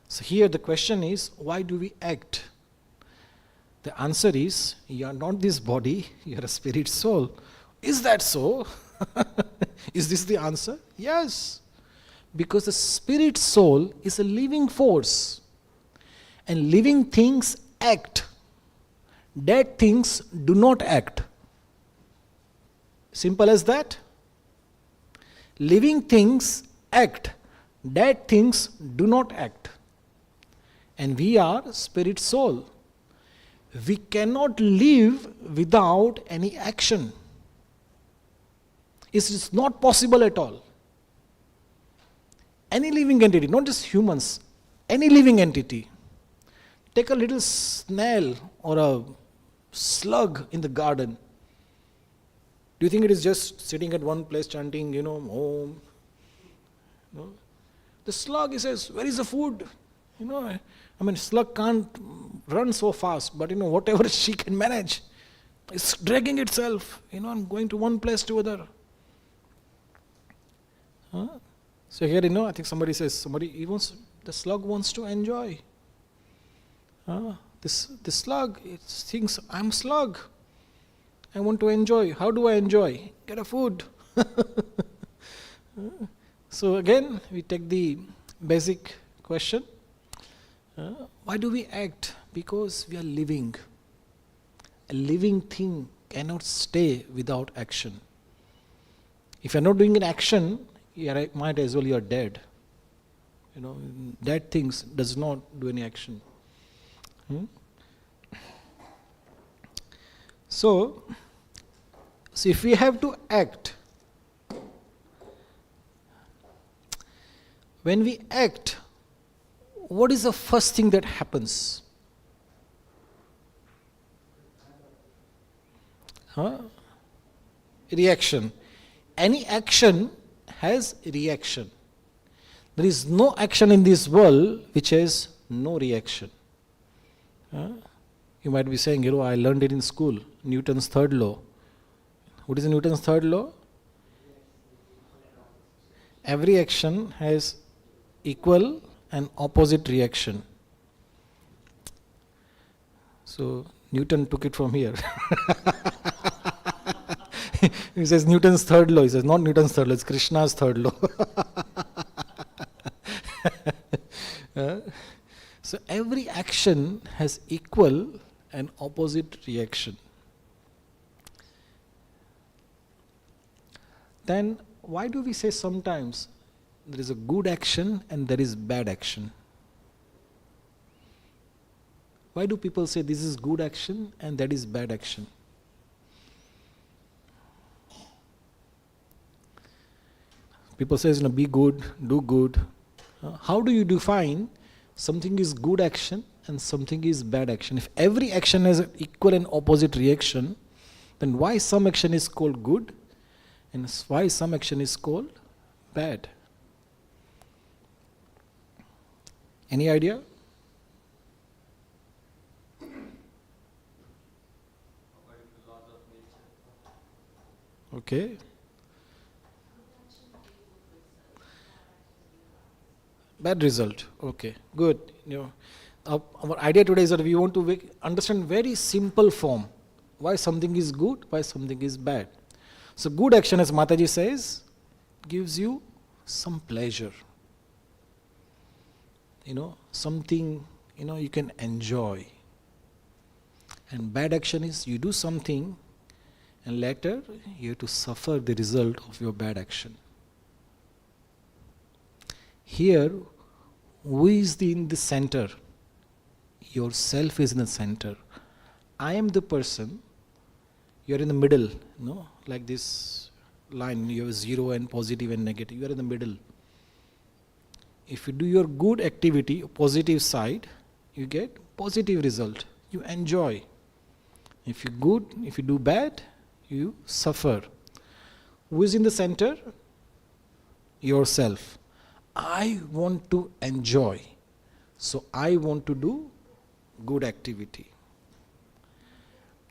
So here the question is, why do we act? The answer is, you are not this body, you are a spirit soul. Is that so? Is this the answer? Yes. Because the spirit soul is a living force. And living things act. Dead things do not act. Simple as that. Living things act, dead things do not act. And we are spirit soul. We cannot live without any action. It is not possible at all. Any living entity, not just humans, any living entity. Take a little snail or a slug in the garden. Do you think it is just sitting at one place chanting, Om? No. The slug, he says, where is the food? Slug can't run so fast, but whatever she can manage, it's dragging itself, and going to one place to other. So here, I think somebody says, the slug wants to enjoy. This slug, it thinks, I'm slug. I want to enjoy. How do I enjoy? Get a food. So again, we take the basic question. Why do we act? Because we are living. A living thing cannot stay without action. If you are not doing an action, you might as well you are dead. Dead things does not do any action. So if we have to act, when we act, what is the first thing that happens? Reaction. Any action has reaction. There is no action in this world which has no reaction. You might be saying, I learned it in school, Newton's third law. What is Newton's third law? Every action has equal and opposite reaction. So Newton took it from here. He says Newton's third law. He says not Newton's third law, it's Krishna's third law. So every action has equal and opposite reaction. Then why do we say sometimes there is a good action and there is bad action? Why do people say this is good action and that is bad action? People say, be good, do good. How do you define something is good action and something is bad action? If every action has an equal and opposite reaction, then why some action is called good and why some action is called bad? Any idea? Okay. Bad result. Okay, good. Our idea today is that we want to understand very simple form. Why something is good, why something is bad. So good action, as Mataji says, gives you some pleasure. Something, you can enjoy. And bad action is you do something and later you have to suffer the result of your bad action. Here, who is in the center? Yourself is in the center. I am the person. You are in the middle, like this line. You have zero and positive and negative. You are in the middle. If you do your good activity, positive side, you get positive result. You enjoy. If you do bad, you suffer. Who is in the center? Yourself. I want to enjoy. So I want to do good activity.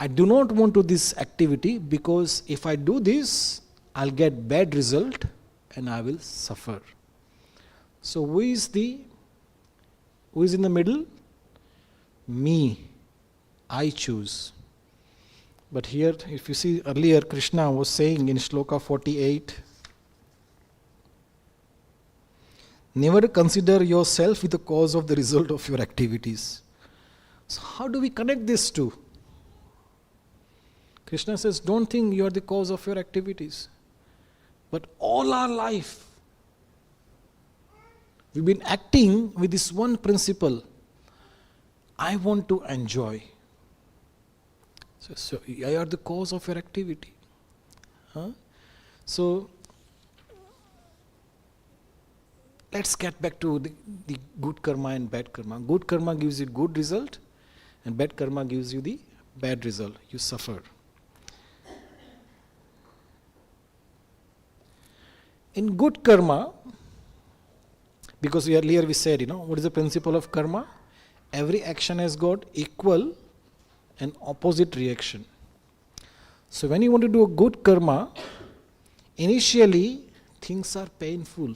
I do not want to do this activity because if I do this, I'll get bad result and I will suffer. So who is in the middle? Me. I choose. But here, if you see earlier, Krishna was saying in Shloka 48, never consider yourself with the cause of the result of your activities. So how do we connect these two? Krishna says, don't think you are the cause of your activities. But all our life, we've been acting with this one principle. I want to enjoy. So you are the cause of your activity. Huh? So, let's get back to the good karma and bad karma. Good karma gives you good result, and bad karma gives you the bad result. You suffer. In good karma, because earlier we said, what is the principle of karma? Every action has got equal and opposite reaction. So when you want to do a good karma, initially things are painful.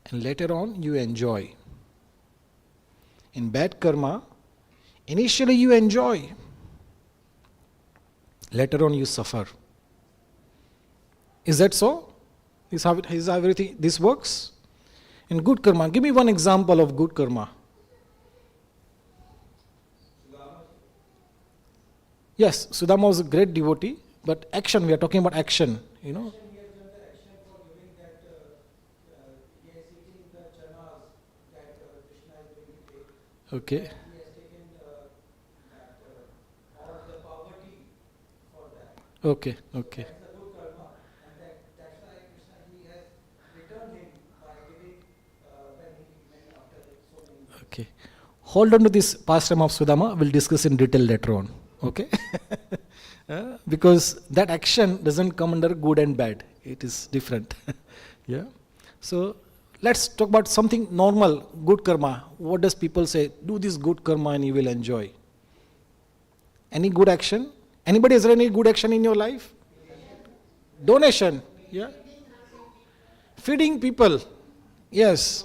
And later on you enjoy. In bad karma, initially you enjoy. Later on you suffer. Is that so? Is how everything this works? In good karma, give me one example of good karma. Yes, Sudama was a great devotee, but action, we are talking about action, Okay. Okay, okay. Okay. Hold on to this pastime of Sudama, we'll discuss in detail later on. Okay? Because that action doesn't come under good and bad. It is different. Yeah. So let's talk about something normal, good karma. What does people say? Do this good karma and you will enjoy. Any good action? Anybody has done any good action in your life? Donation. Yeah. Feeding people. Yes.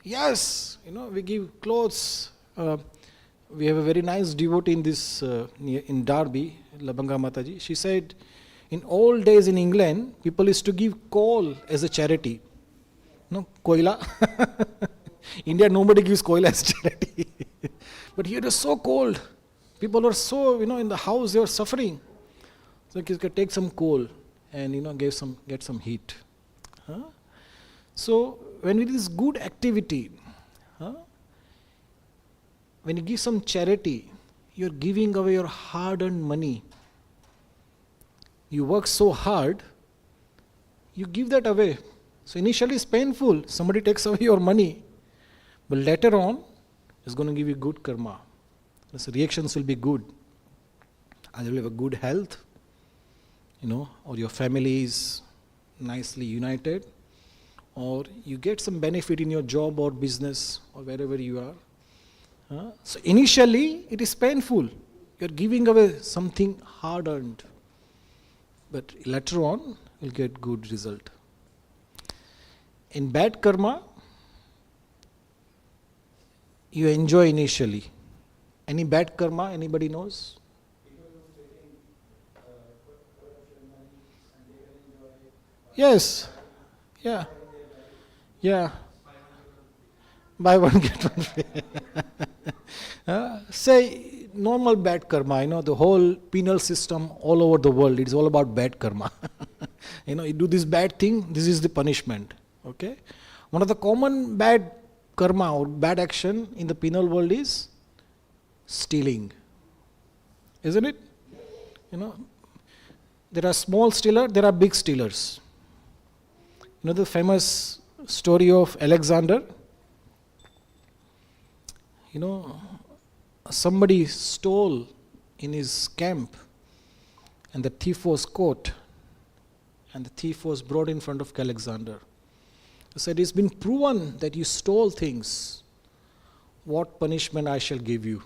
Yes. We give clothes. We have a very nice devotee in this in Derby, Labanga Mataji. She said, in old days in England, people used to give coal as a charity. Koila. India, nobody gives coal as charity. But here it is so cold. People were so, in the house they were suffering. So you can take some coal and get some heat. Huh? So when it is good activity, when you give some charity, you're giving away your hard-earned money. You work so hard, you give that away. So initially it's painful, somebody takes away your money. But later on, it's going to give you good karma. So reactions will be good. Either you have a good health, or your family is nicely united, or you get some benefit in your job or business or wherever you are. So initially it is painful. You are giving away something hard earned. But later on you'll get good result. In bad karma, you enjoy initially. Any bad karma, anybody knows? Yes. Yeah. Yeah. Buy one, get one free. Say normal bad karma, the whole penal system all over the world, it's all about bad karma. You do this bad thing, this is the punishment. Okay? One of the common bad karma or bad action in the penal world is stealing. Isn't it? There are small stealers, there are big stealers. The famous story of Alexander. Somebody stole in his camp and the thief was caught and the thief was brought in front of Alexander. He said, it's been proven that you stole things. What punishment I shall give you?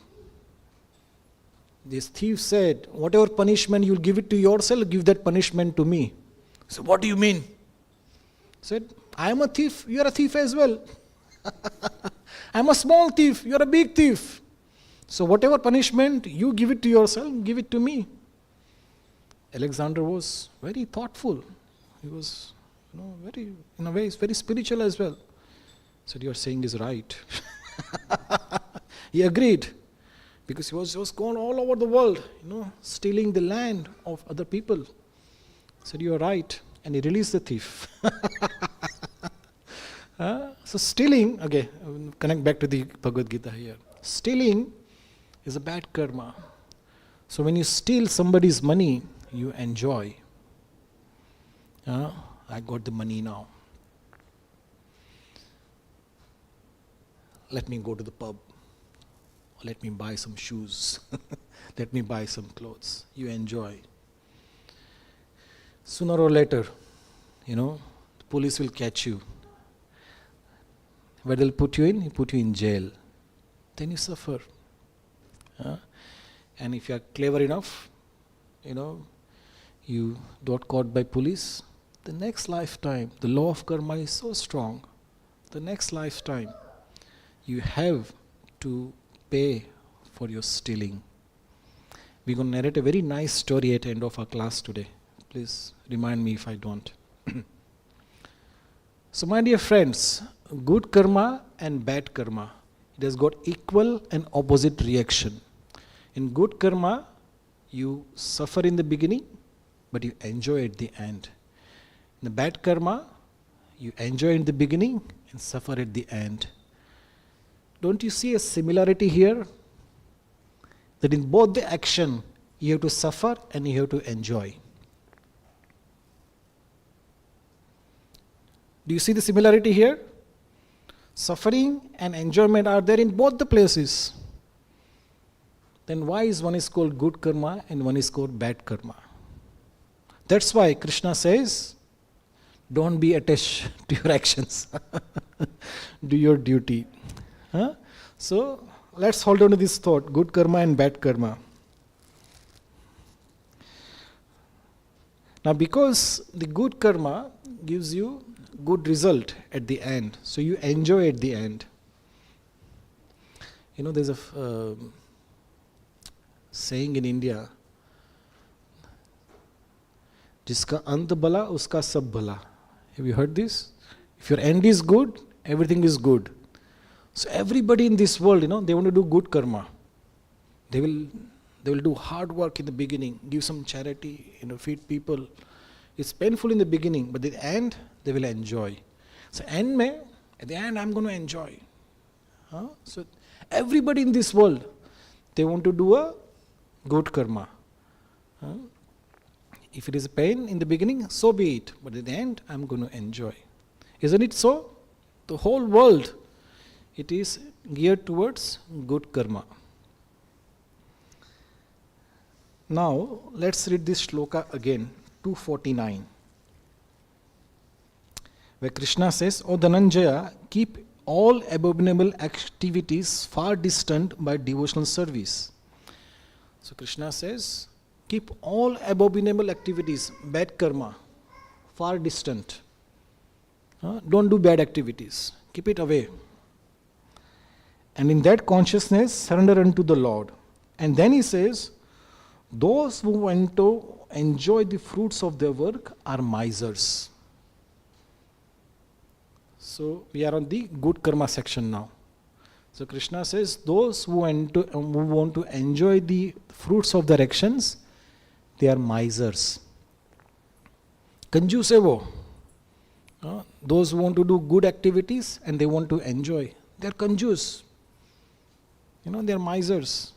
This thief said, whatever punishment you'll give it to yourself, give that punishment to me. So what do you mean? He said, I am a thief, you are a thief as well. I am a small thief, you are a big thief. So whatever punishment you give it to yourself, give it to me. Alexander was very thoughtful. He was, very, in a way, very spiritual as well. Said, you are saying is right. He agreed because he was going all over the world, stealing the land of other people. He said, "You are right," and he released the thief. So stealing, okay, connect back to the Bhagavad-Gita here. Stealing is a bad karma. So when you steal somebody's money, you enjoy. I got the money now. Let me go to the pub. Let me buy some shoes. Let me buy some clothes. You enjoy. Sooner or later, the police will catch you. Where they'll put you in? They put you in jail. Then you suffer. And if you are clever enough, you got caught by police, the next lifetime, the law of karma is so strong. The next lifetime, you have to pay for your stealing. We're going to narrate a very nice story at the end of our class today. Please remind me if I don't. So my dear friends, good karma and bad karma, it has got equal and opposite reaction. In good karma, you suffer in the beginning, but you enjoy at the end. In the bad karma, you enjoy in the beginning and suffer at the end. Don't you see a similarity here? That in both the action, you have to suffer and you have to enjoy. Do you see the similarity here? Suffering and enjoyment are there in both the places. Then why is one is called good karma and one is called bad karma? That's why Krishna says, don't be attached to your actions. Do your duty. So let's hold on to this thought, good karma and bad karma. Now because the good karma gives you good result at the end, so you enjoy at the end. There's a saying in India, jiska ant bala, uska sab bala. Have you heard this? If your end is good, everything is good. So everybody in this world, they want to do good karma. They will do hard work in the beginning, give some charity, feed people. It's painful in the beginning, but at the end, they will enjoy. So at the end, I'm going to enjoy. So everybody in this world, they want to do a good karma. If it is pain in the beginning, so be it. But at the end, I'm going to enjoy. Isn't it so? The whole world, it is geared towards good karma. Now, let's read this shloka again, 249. Where Krishna says, O Dhananjaya, keep all abominable activities far distant by devotional service. So Krishna says, keep all abominable activities, bad karma, far distant. Don't do bad activities. Keep it away. And in that consciousness, surrender unto the Lord. And then he says, those who want to enjoy the fruits of their work are misers. So we are on the good karma section now. So Krishna says, those who want to enjoy the fruits of their actions, they are misers. Kanjus hai wo. Those who want to do good activities and they want to enjoy, they are kanjus. They are misers.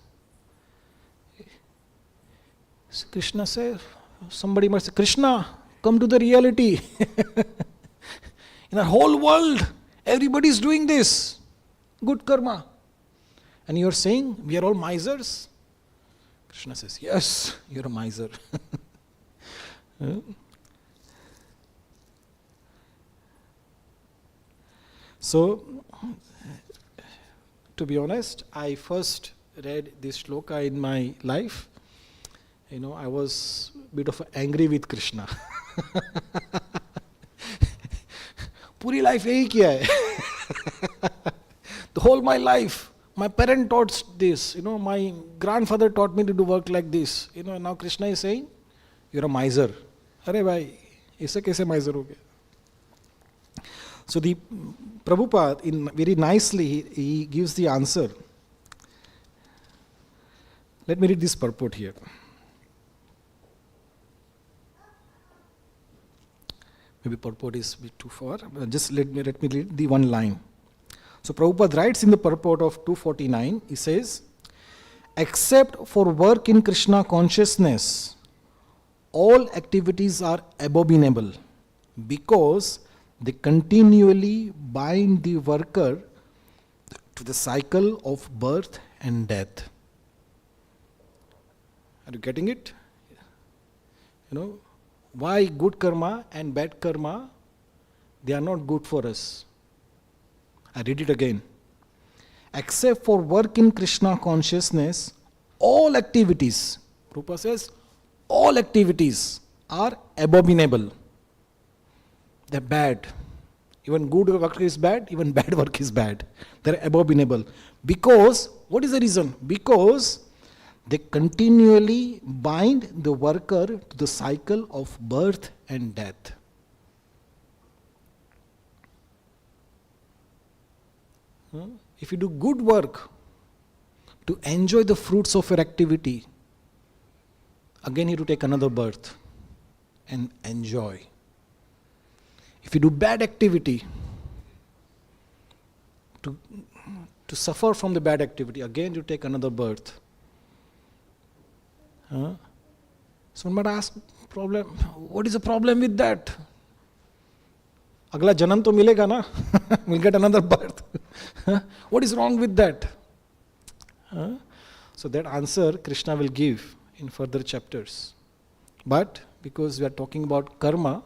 So Krishna says, somebody must say, Krishna, come to the reality. In the whole world, everybody is doing this. Good karma. And you are saying, we are all misers? Krishna says, yes, you are a miser. So, to be honest, I first read this shloka in my life. I was a bit of angry with Krishna. Puri life yahi kiya hai. The whole my life, my parent taught this. My grandfather taught me to do work like this. Now Krishna is saying, you're a miser. Arey bhai, aise kaise miser ho gaya? So the Prabhupada, very nicely, he gives the answer. Let me read this purport here. Maybe purport is a bit too far. Just let me read the one line. So Prabhupada writes in the purport of 249, he says, except for work in Krishna consciousness, all activities are abominable because they continually bind the worker to the cycle of birth and death. Are you getting it? Why good karma and bad karma, they are not good for us. I read it again. Except for work in Krishna consciousness, all activities, Prabhupada says, all activities are abominable. They're bad. Even good work is bad, even bad work is bad. They're abominable. Because, what is the reason? Because they continually bind the worker to the cycle of birth and death. If you do good work to enjoy the fruits of your activity, again you have to take another birth and enjoy. If you do bad activity to suffer from the bad activity, again you take another birth. So one might ask, what is the problem with that? Agla janam to milega na? We'll get another birth. What is wrong with that? So that answer Krishna will give in further chapters. But because we are talking about karma,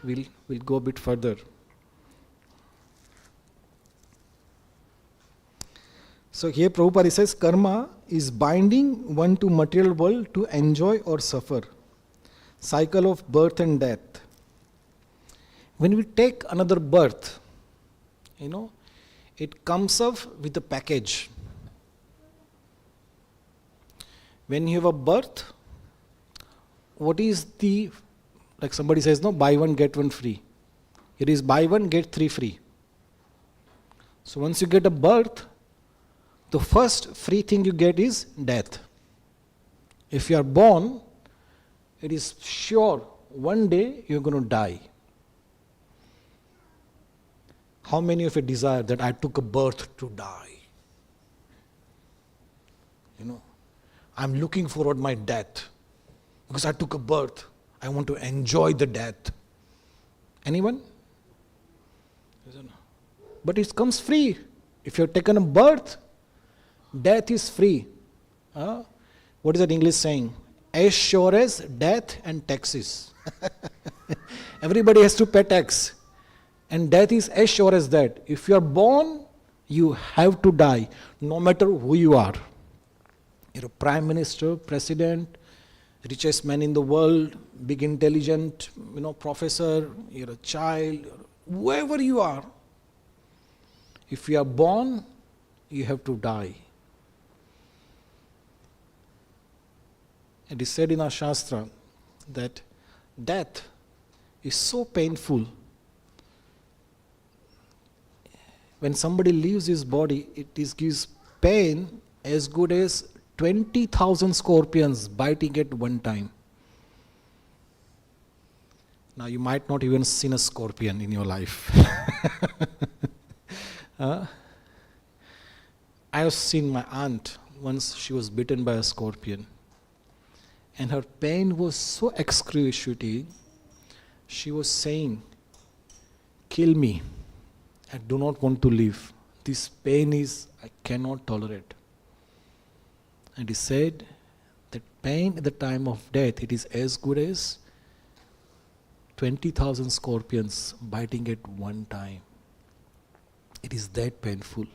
we'll go a bit further. So here Prabhupada says karma is binding one to material world to enjoy or suffer. Cycle of birth and death. When we take another birth, it comes up with a package. When you have a birth, what is like somebody says, no, buy one, get one free. It is buy one, get three free. So once you get a birth, the first free thing you get is death. If you are born, it is sure one day you are going to die. How many of you desire that I took a birth to die? I'm looking forward to my death because I took a birth. I want to enjoy the death. Anyone? But it comes free. If you have taken a birth, death is free. What is that English saying? As sure as death and taxes. Everybody has to pay tax. And death is as sure as that. If you are born, you have to die, no matter who you are. You're a prime minister, president, richest man in the world, big intelligent, professor, you're a child, whoever you are. If you are born, you have to die. It is said in our Shastra that death is so painful. When somebody leaves his body, it gives pain as good as 20,000 scorpions biting at one time. Now you might not even seen a scorpion in your life. I have seen my aunt once. She was bitten by a scorpion. And her pain was so excruciating. She was saying, kill me. I do not want to live. This pain I cannot tolerate. And he said that pain at the time of death, it is as good as 20,000 scorpions biting at one time. It is that painful.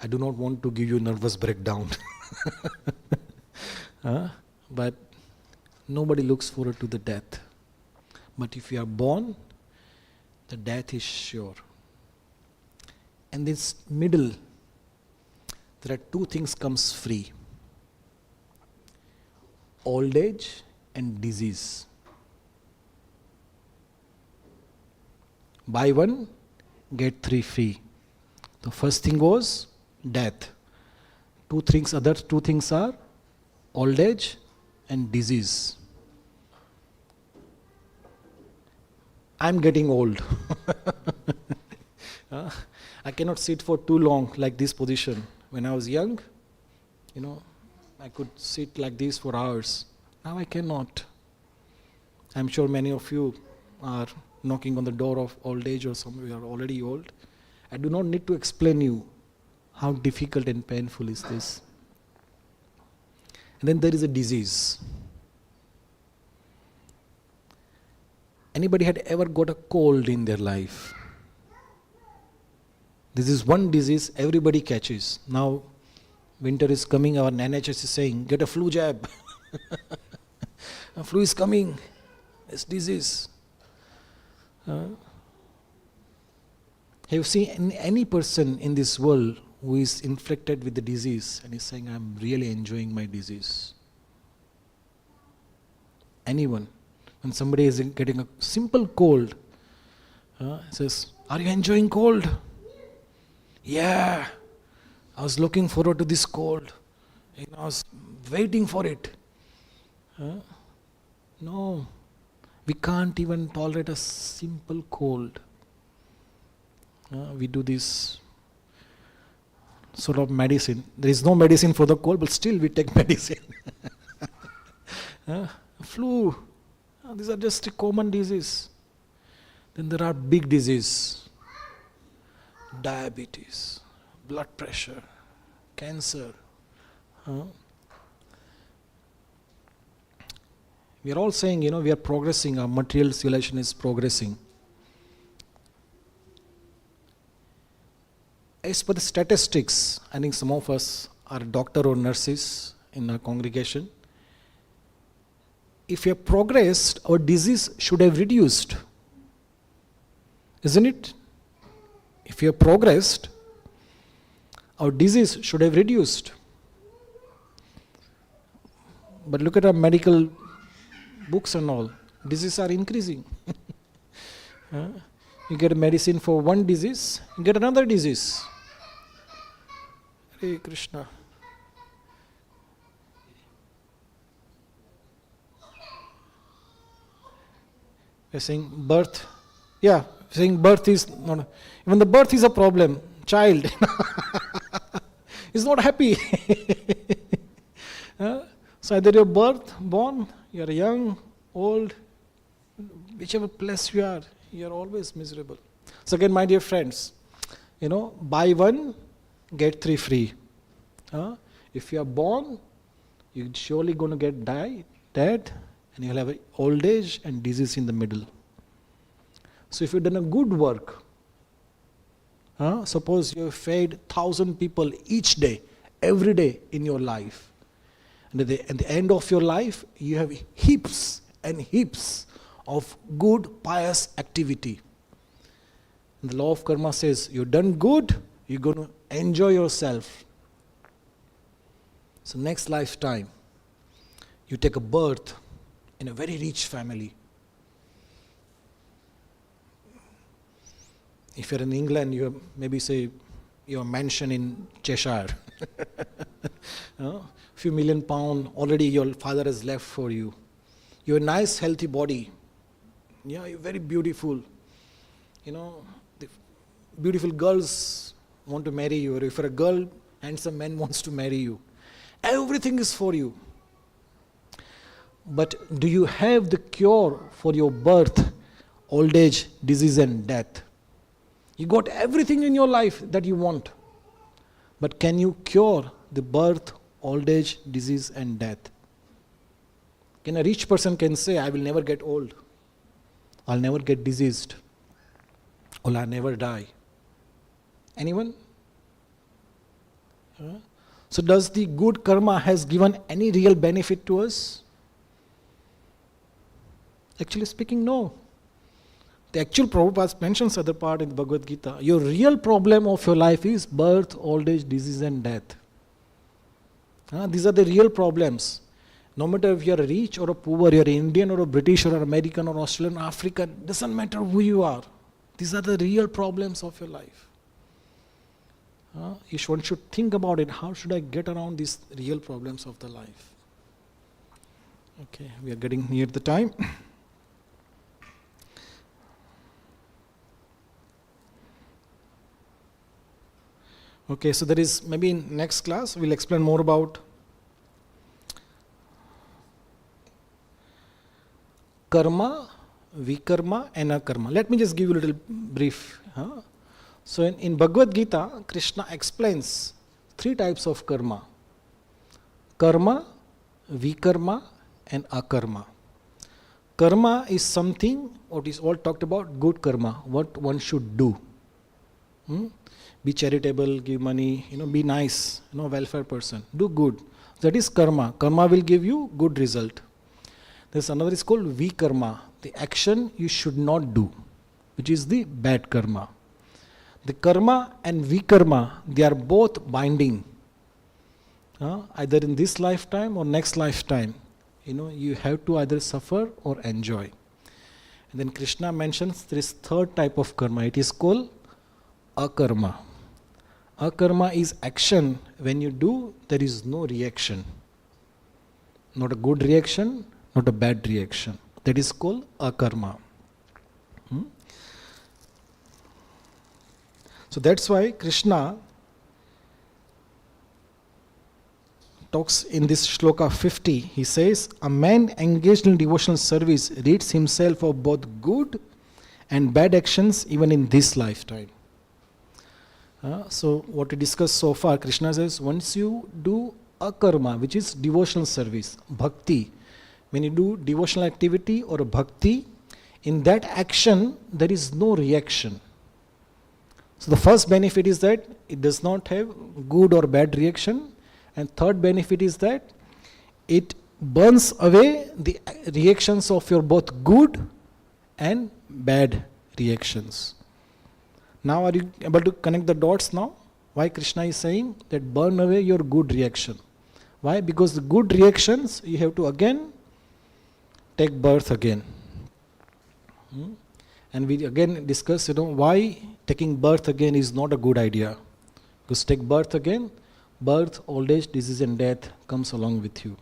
I do not want to give you a nervous breakdown. But nobody looks forward to the death. But if you are born, the death is sure. And this middle, there are two things comes free. Old age and disease. Buy one, get three free. The first thing was death. Other two things are old age and disease. I'm getting old. I cannot sit for too long like this position. When I was young, I could sit like this for hours. Now I cannot. I'm sure many of you are knocking on the door of old age, or some of you are already old. I do not need to explain you how difficult and painful is this. And then there is a disease. Anybody had ever got a cold in their life? This is one disease everybody catches. Now winter is coming, our NHS is saying, get a flu jab. A flu is coming. It's disease. Have you seen any person in this world who is inflicted with the disease and is saying, I'm really enjoying my disease? Anyone? When somebody is getting a simple cold, says, are you enjoying cold? Yeah, I was looking forward to this cold. I was waiting for it. No, we can't even tolerate a simple cold. We do this sort of medicine. There is no medicine for the cold, but still we take medicine. Flu. These are just a common disease. Then there are big diseases. Diabetes, blood pressure, cancer. We are all saying, we are progressing, our material civilization is progressing. As per the statistics, I think some of us are doctor or nurses in our congregation. If we have progressed, our disease should have reduced. Isn't it? If we have progressed, our disease should have reduced. But look at our medical books and all. Diseases are increasing. You get a medicine for one disease, you get another disease. Hare Krishna. We're saying birth. Yeah, saying birth is not. Even the birth is a problem. Child is not happy. So either you're born, you're young, old, whichever place you are always miserable. So again, my dear friends, buy one, get three free. If you are born, you're surely going to get dead, and you'll have old age and disease in the middle. So if you've done a good work, suppose you've fed 1,000 people each day, every day in your life, and at the end of your life, you have heaps and heaps of good, pious activity. And the law of karma says, you've done good, you're going to enjoy yourself. So next lifetime, you take a birth in a very rich family. If you're in England, you have maybe say your mansion in Cheshire. Few million pounds already your father has left for you. You have a nice healthy body. Yeah, you're very beautiful. The beautiful girls want to marry you. Or if you're a girl, handsome man wants to marry you. Everything is for you. But do you have the cure for your birth, old age, disease and death? You got everything in your life that you want. But can you cure the birth, old age, disease and death? Can a rich person can say, I will never get old. I'll never get diseased. Or I'll never die. Anyone? So does the good karma has given any real benefit to us? Actually speaking, no. The actual Prabhupada mentions other part in the Bhagavad-Gita. Your real problem of your life is birth, old age, disease and death. These are the real problems. No matter if you are rich or a poor, you are Indian or a British or American or Australian or African, doesn't matter who you are. These are the real problems of your life. One should think about it. How should I get around these real problems of the life? Okay, we are getting near the time. Okay, so there is, maybe in next class we'll explain more about karma, vikarma and akarma. Let me just give you a little brief. So in Bhagavad-Gita, Krishna explains 3 types of karma. Karma, vikarma and akarma. Karma is something what is all talked about, good karma, what one should do. Be charitable, give money, be nice, welfare person, do good. That is karma. Karma will give you good result. There's another is called vikarma, the action you should not do, which is the bad karma. The karma and vikarma, they are both binding. Either in this lifetime or next lifetime. You have to either suffer or enjoy. And then Krishna mentions there is 3rd type of karma. It is called akarma. Akarma is action. When you do, there is no reaction. Not a good reaction, not a bad reaction. That is called akarma. So that's why Krishna talks in this shloka 50. He says, a man engaged in devotional service rids himself of both good and bad actions even in this lifetime. So what we discussed so far, Krishna says, once you do akarma, which is devotional service, bhakti, when you do devotional activity or a bhakti, in that action there is no reaction. So the first benefit is that it does not have good or bad reaction, and third benefit is that it burns away the reactions of your both good and bad reactions. Now are you able to connect the dots now? Why Krishna is saying that burn away your good reaction? Why? Because the good reactions you have to again take birth again. And we again discuss, why taking birth again is not a good idea. Because take birth again, birth, old age, disease and death comes along with you.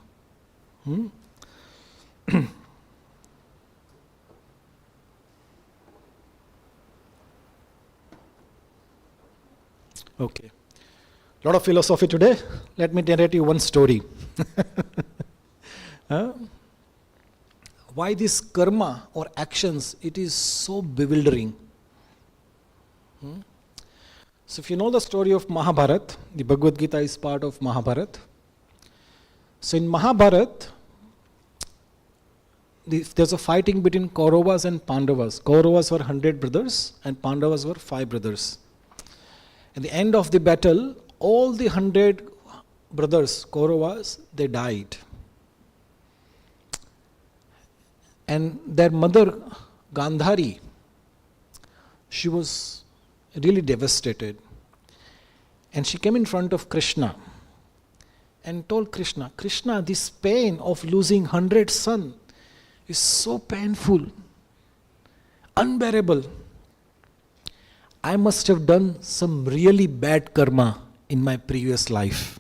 Okay. Lot of philosophy today. Let me narrate you one story. Why this karma or actions, it is so bewildering. So if you know the story of Mahabharata, the Bhagavad-Gita is part of Mahabharata. So in Mahabharata, there's a fighting between Kauravas and Pandavas. Kauravas were 100 brothers and Pandavas were 5 brothers. At the end of the battle, all the 100 brothers, Kauravas, they died. And their mother, Gandhari, she was really devastated. And she came in front of Krishna and told Krishna, Krishna, this pain of losing 100 sons is so painful, unbearable. I must have done some really bad karma in my previous life.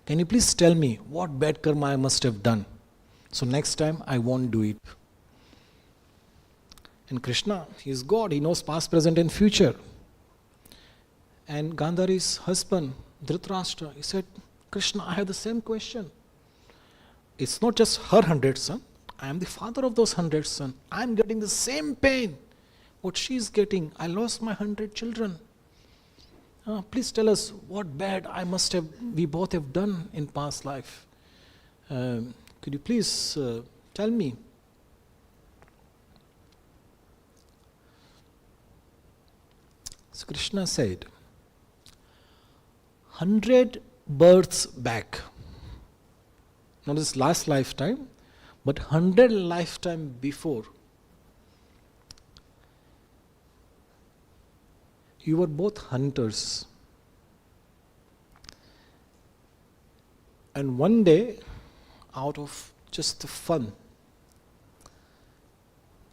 Can you please tell me what bad karma I must have done? So next time I won't do it. And Krishna, he is God, he knows past, present and future. And Gandhari's husband, Dhritarashtra, he said, Krishna, I have the same question. It's not just her 100 sons. I am the father of those 100 sons. I am getting the same pain what she is getting. I lost my 100 children. Please tell us what bad we both have done in past life. Could you please tell me? So Krishna said, 100 births back, not this last lifetime, but 100 lifetime before, you were both hunters. And one day, out of just the fun,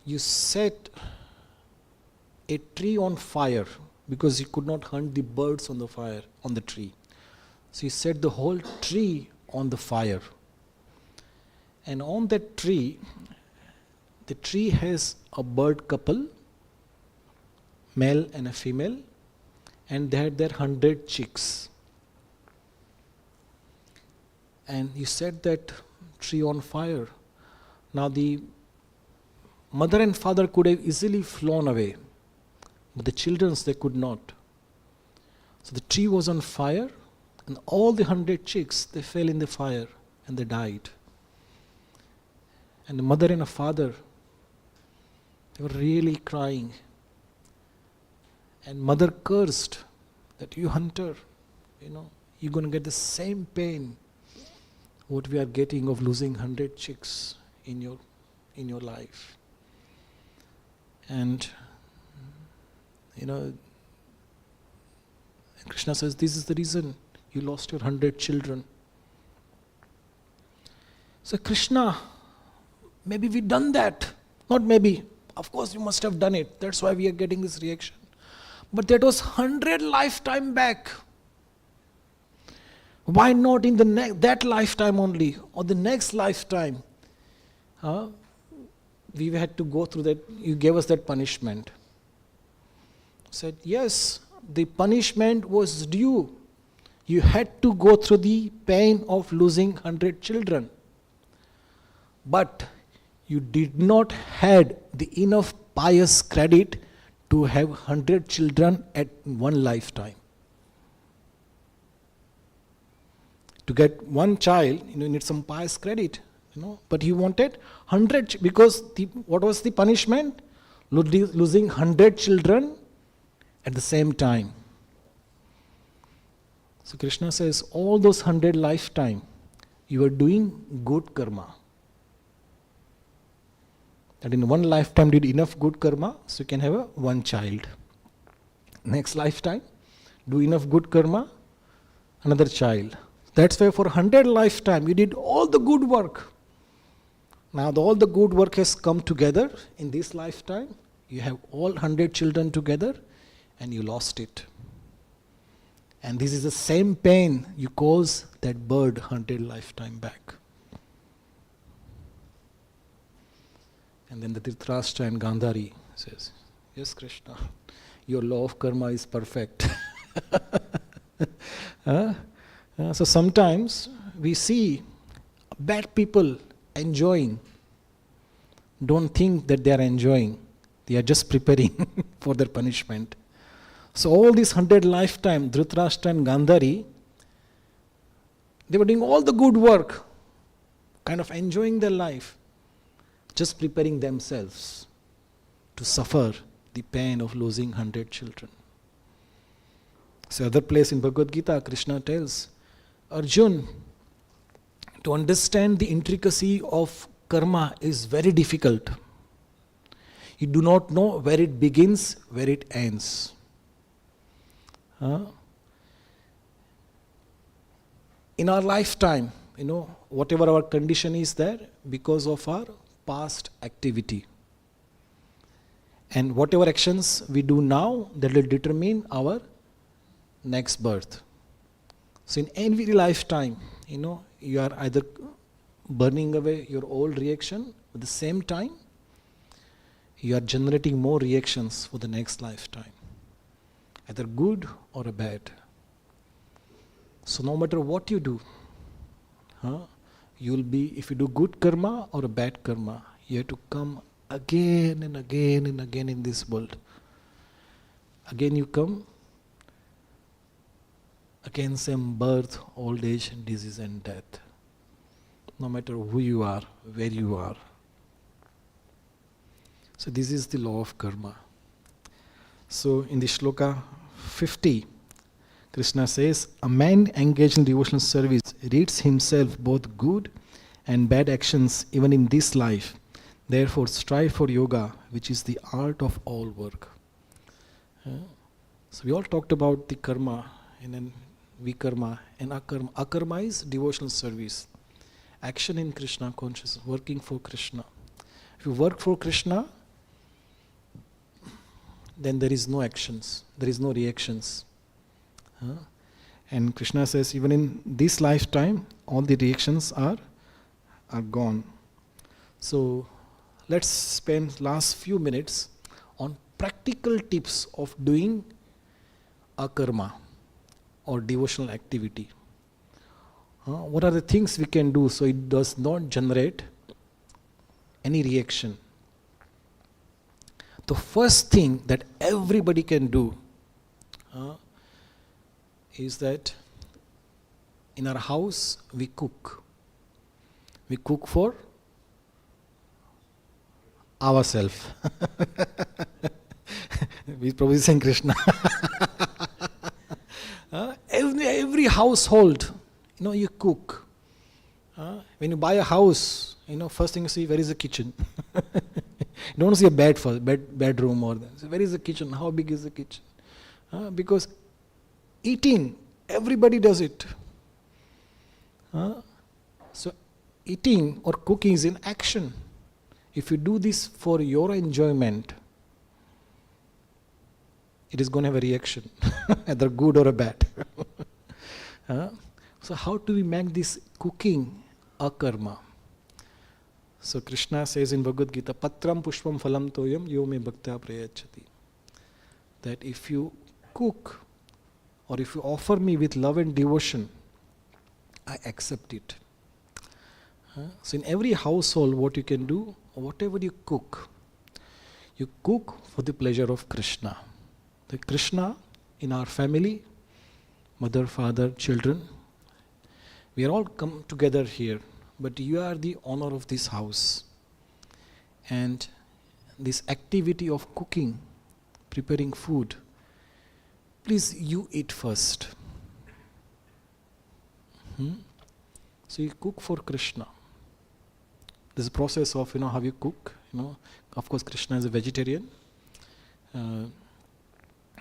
you set a tree on fire because he could not hunt the birds on the fire, on the tree. So he set the whole tree on the fire. And on that tree, the tree has a bird couple, male and a female, and they had their 100 chicks. And he set that tree on fire. Now the mother and father could have easily flown away, but the children, they could not. So the tree was on fire, and all the 100 chicks, they fell in the fire and they died. And the mother and the father, they were really crying. And mother cursed that, you hunter, you're going to get the same pain what we are getting of losing 100 chicks in your life. And Krishna says, this is the reason you lost your 100 children. So Krishna, maybe we done that. Not maybe. Of course you must have done it. That's why we are getting this reaction. But that was 100 lifetime back. Why not in that lifetime only, or the next lifetime? We had to go through that. You gave us that punishment. Said, yes, the punishment was due. You had to go through the pain of losing 100 children. But you did not had the enough pious credit to have 100 children at one lifetime. To get one child, you need some pious credit, But he wanted 100 because what was the punishment? Losing 100 children at the same time. So Krishna says, all those 100 lifetime, you are doing good karma. That in one lifetime did enough good karma, so you can have one child. Next lifetime, do enough good karma, another child. That's why for 100 lifetime, you did all the good work. Now all the good work has come together in this lifetime. You have all 100 children together, and you lost it. And this is the same pain you cause that bird 100 lifetime back. And then the Dhritarashtra and Gandhari says, yes, Krishna, your law of karma is perfect. So sometimes we see bad people enjoying. Don't think that they are enjoying. They are just preparing for their punishment. So all these 100 lifetime, Dhritarashtra and Gandhari, they were doing all the good work, kind of enjoying their life, just preparing themselves to suffer the pain of losing 100 children. So other place in Bhagavad-Gita, Krishna tells, Arjun, to understand the intricacy of karma is very difficult. You do not know where it begins, where it ends. In our lifetime, whatever our condition is there, because of our past activity. And whatever actions we do now, that will determine our next birth. So in every lifetime, you are either burning away your old reaction, at the same time, you are generating more reactions for the next lifetime, either good or a bad. So no matter what you do, you will be, if you do good karma or a bad karma, you have to come again and again and again in this world. Again you come, again same birth, old age, disease and death. No matter who you are, where you are. So this is the law of karma. So in the shloka 50, Krishna says, a man engaged in devotional service reads himself both good and bad actions even in this life. Therefore strive for yoga, which is the art of all work. So we all talked about the karma, and then vikarma and akarma. Akarma is devotional service. Action in Krishna consciousness, working for Krishna. If you work for Krishna, then there is no actions, there is no reactions. And Krishna says, even in this lifetime, all the reactions are gone. So let's spend last few minutes on practical tips of doing a karma or devotional activity. What are the things we can do so it does not generate any reaction? The first thing that everybody can do is that in our house we cook. We cook for ourselves. We probably saying Krishna. Every household, you cook. When you buy a house, first thing you see, where is the kitchen? You don't see a bedroom or that. So where is the kitchen? How big is the kitchen? Because eating, everybody does it. So eating or cooking is in action. If you do this for your enjoyment, it is going to have a reaction, either good or a bad. So how do we make this cooking a karma? So Krishna says in Bhagavad-Gita, Patram pushpam phalam toyam yo me bhaktya prayachati. That if you cook or if you offer me with love and devotion, I accept it. So in every household, what you can do, whatever you cook for the pleasure of Krishna. The Krishna in our family, mother, father, children, we are all come together here, but you are the owner of this house. And this activity of cooking, preparing food, please you eat first. So you cook for Krishna. This process of how you cook. Of course, Krishna is a vegetarian, and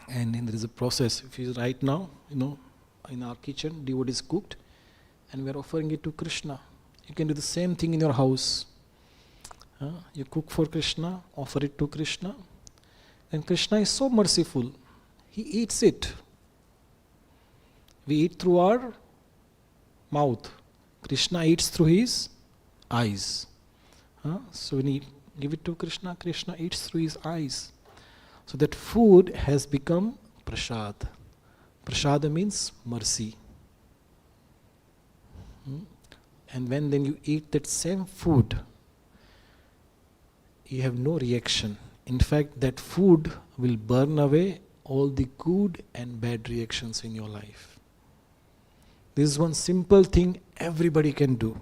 then there is a process. If you right now, in our kitchen, devotee is cooked, and we are offering it to Krishna. You can do the same thing in your house. You cook for Krishna, offer it to Krishna, and Krishna is so merciful. He eats it. We eat through our mouth. Krishna eats through his eyes. So when you give it to Krishna, Krishna eats through his eyes. So that food has become prasad. Prasad means mercy. And when then you eat that same food, you have no reaction. In fact, that food will burn away all the good and bad reactions in your life. This is one simple thing everybody can do.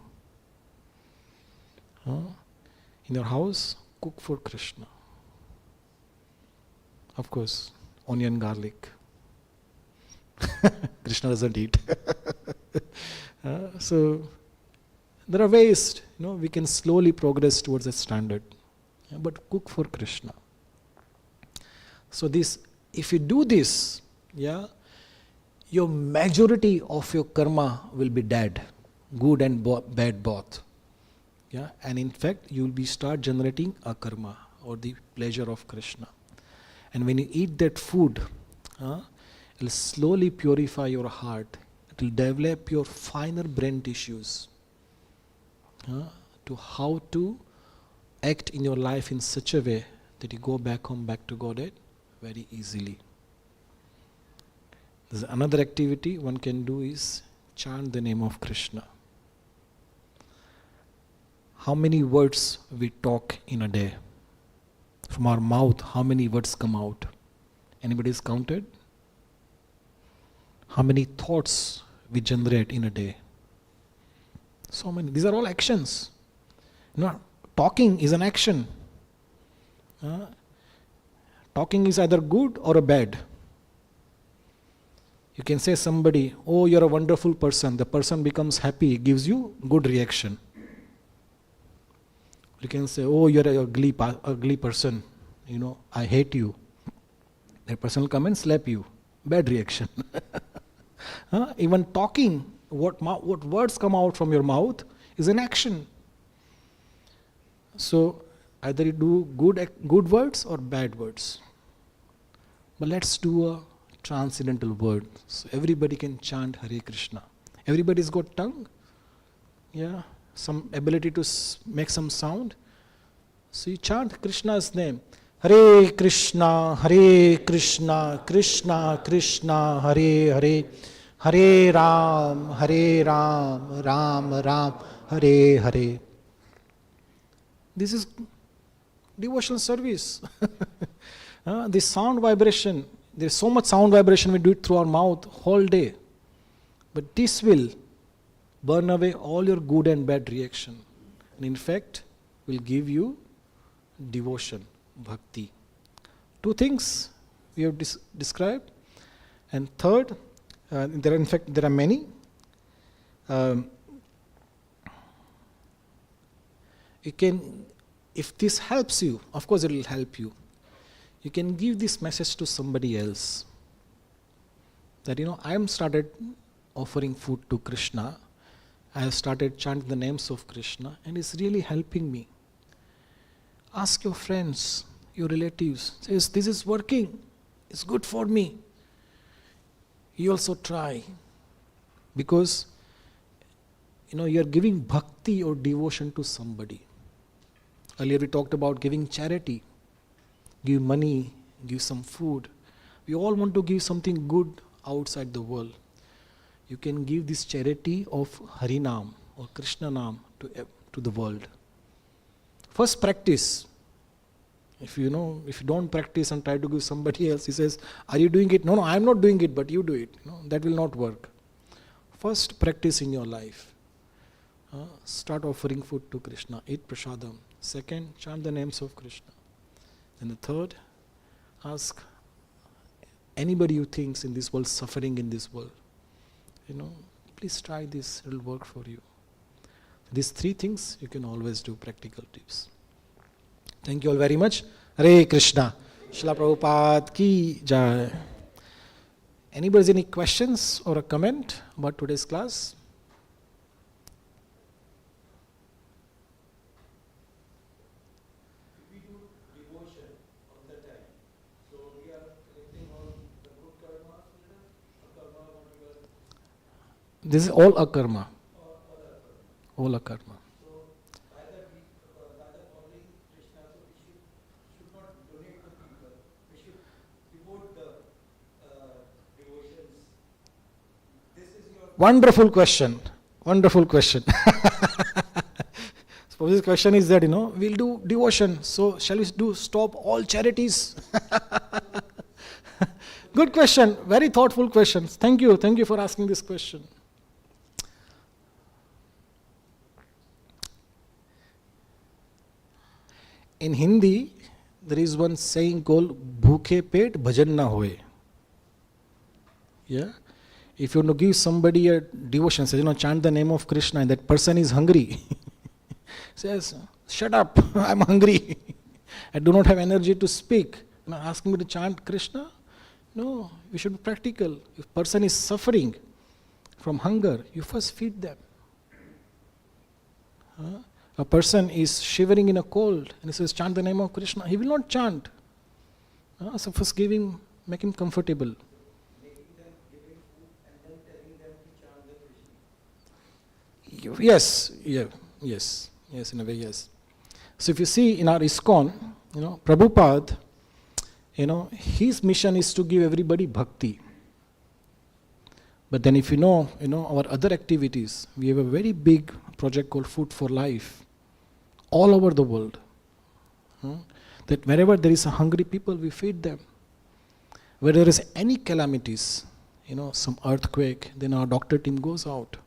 In your house, cook for Krishna. Of course, onion, garlic. Krishna doesn't eat. So there are ways, we can slowly progress towards a standard. But cook for Krishna. So this, if you do this, your majority of your karma will be dead, good and bad both. And in fact, you will be start generating a karma or the pleasure of Krishna. And when you eat that food, it will slowly purify your heart. It will develop your finer brain tissues to how to act in your life in such a way that you go back home, back to Godhead very easily. There's another activity one can do is chant the name of Krishna. How many words we talk in a day? From our mouth, how many words come out? Anybody has counted? How many thoughts we generate in a day? So many. These are all actions. Talking is an action. Talking is either good or a bad. You can say somebody, oh, you're a wonderful person. The person becomes happy, gives you good reaction. You can say, oh, you're an ugly person. I hate you. That person will come and slap you. Bad reaction. Even talking, what words come out from your mouth is an action. So either you do good words or bad words. But let's do a transcendental word. So everybody can chant Hare Krishna. Everybody's got tongue? Yeah? Some ability to make some sound? So you chant Krishna's name. Hare Krishna, Hare Krishna, Krishna Krishna, Hare Hare, Hare Ram, Ram Ram, Hare Hare. This is devotional service. This sound vibration, there's so much sound vibration, we do it through our mouth whole day. But this will burn away all your good and bad reaction. And in fact, will give you devotion, bhakti. Two things we have described. And third, there are many. You can, if this helps you, of course it will help you. You can give this message to somebody else. That I am started offering food to Krishna. I have started chanting the names of Krishna, and it's really helping me. Ask your friends, your relatives. Says, this is working. It's good for me. You also try. Because, you are giving bhakti or devotion to somebody. Earlier we talked about giving charity. Give money, give some food. We all want to give something good outside the world. You can give this charity of Harinam or Krishna Nam to the world. First practice. If you don't practice and try to give somebody else, he says, are you doing it? No, I am not doing it, but you do it. That will not work. First practice in your life. Start offering food to Krishna. Eat prasadam. Second, chant the names of Krishna. And the third, ask anybody you thinks in this world, suffering in this world, please try this, it will work for you. These three things you can always do, practical tips. Thank you all very much. Hare Krishna. Srila Prabhupada ki jai. Anybody has any questions or a comment about today's class? We do devotion all the time. So we are collecting all the good karma. This is all akarma. All akarma. Wonderful question. Wonderful question. Suppose this question is that, we'll do devotion. So shall we stop all charities? Good question. Very thoughtful questions. Thank you. Thank you for asking this question. In Hindi, there is one saying called "Bhukhe pet bhajan na hoye." Yeah. If you want to give somebody a devotion, say, chant the name of Krishna, and that person is hungry, says, shut up, I'm hungry. I do not have energy to speak. Asking me to chant Krishna? No, we should be practical. If person is suffering from hunger, you first feed them. A person is shivering in a cold, and he says, chant the name of Krishna. He will not chant. So first make him comfortable. Yes, in a way, yes. So if you see in our ISKCON, Prabhupada, his mission is to give everybody bhakti. But then if our other activities, we have a very big project called Food for Life, all over the world. That wherever there is a hungry people, we feed them. Where there is any calamities, some earthquake, then our doctor team goes out.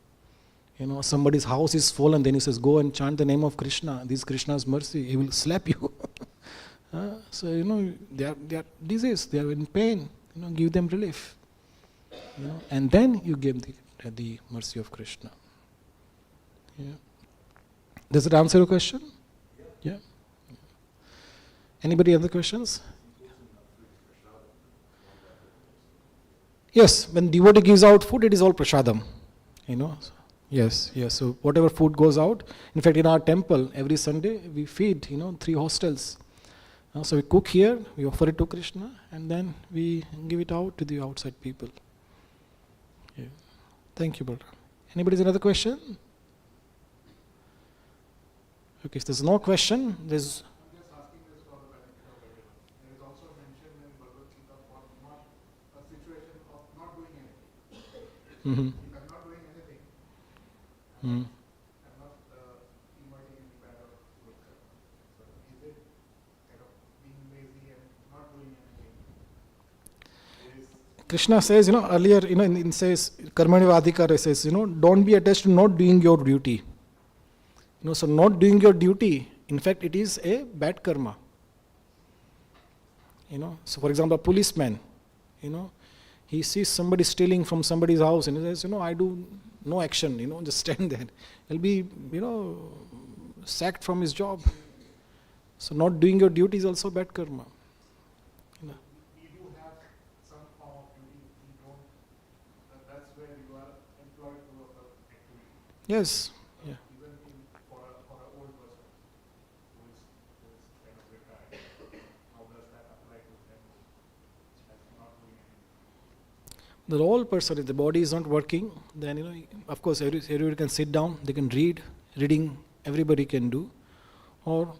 Somebody's house is fallen, then he says, go and chant the name of Krishna. This is Krishna's mercy. He will slap you. So, they are diseased, they are in pain. Give them relief. And then you give the mercy of Krishna. Yeah. Does it answer your question? Yeah. Anybody other questions? Yes, when devotee gives out food, it is all prasadam. Yes. So whatever food goes out, in fact in our temple, every Sunday we feed, 3 hostels. So we cook here, we offer it to Krishna, and then we give it out to the outside people. Yeah. Thank you, brother. Anybody's another question? Okay, if there's no question, there's... I'm just asking this for the benefit of everyone. There is also mentioned in Bhagavad-Gita for not a situation of not doing anything. Mm-hmm. If I'm not doing anything, Mm. I'm not inviting any bad or good karma. So is it kind of being lazy and not doing anything? Is Krishna says, earlier, in says, Karmanivadhikara says, don't be attached to not doing your duty. So not doing your duty, in fact, it is a bad karma. So for example, a policeman, he sees somebody stealing from somebody's house and he says, I do no action, just stand there. He'll be, sacked from his job. So not doing your duty is also bad karma. we do have some form of duty, we don't, that's where you are employed to work activity. Yes. Yeah. Even for a old person who is kind of retired, how does that apply to them as not doing anything? The old person, if the body is not working, then of course everybody can sit down, they can read. Reading everybody can do, or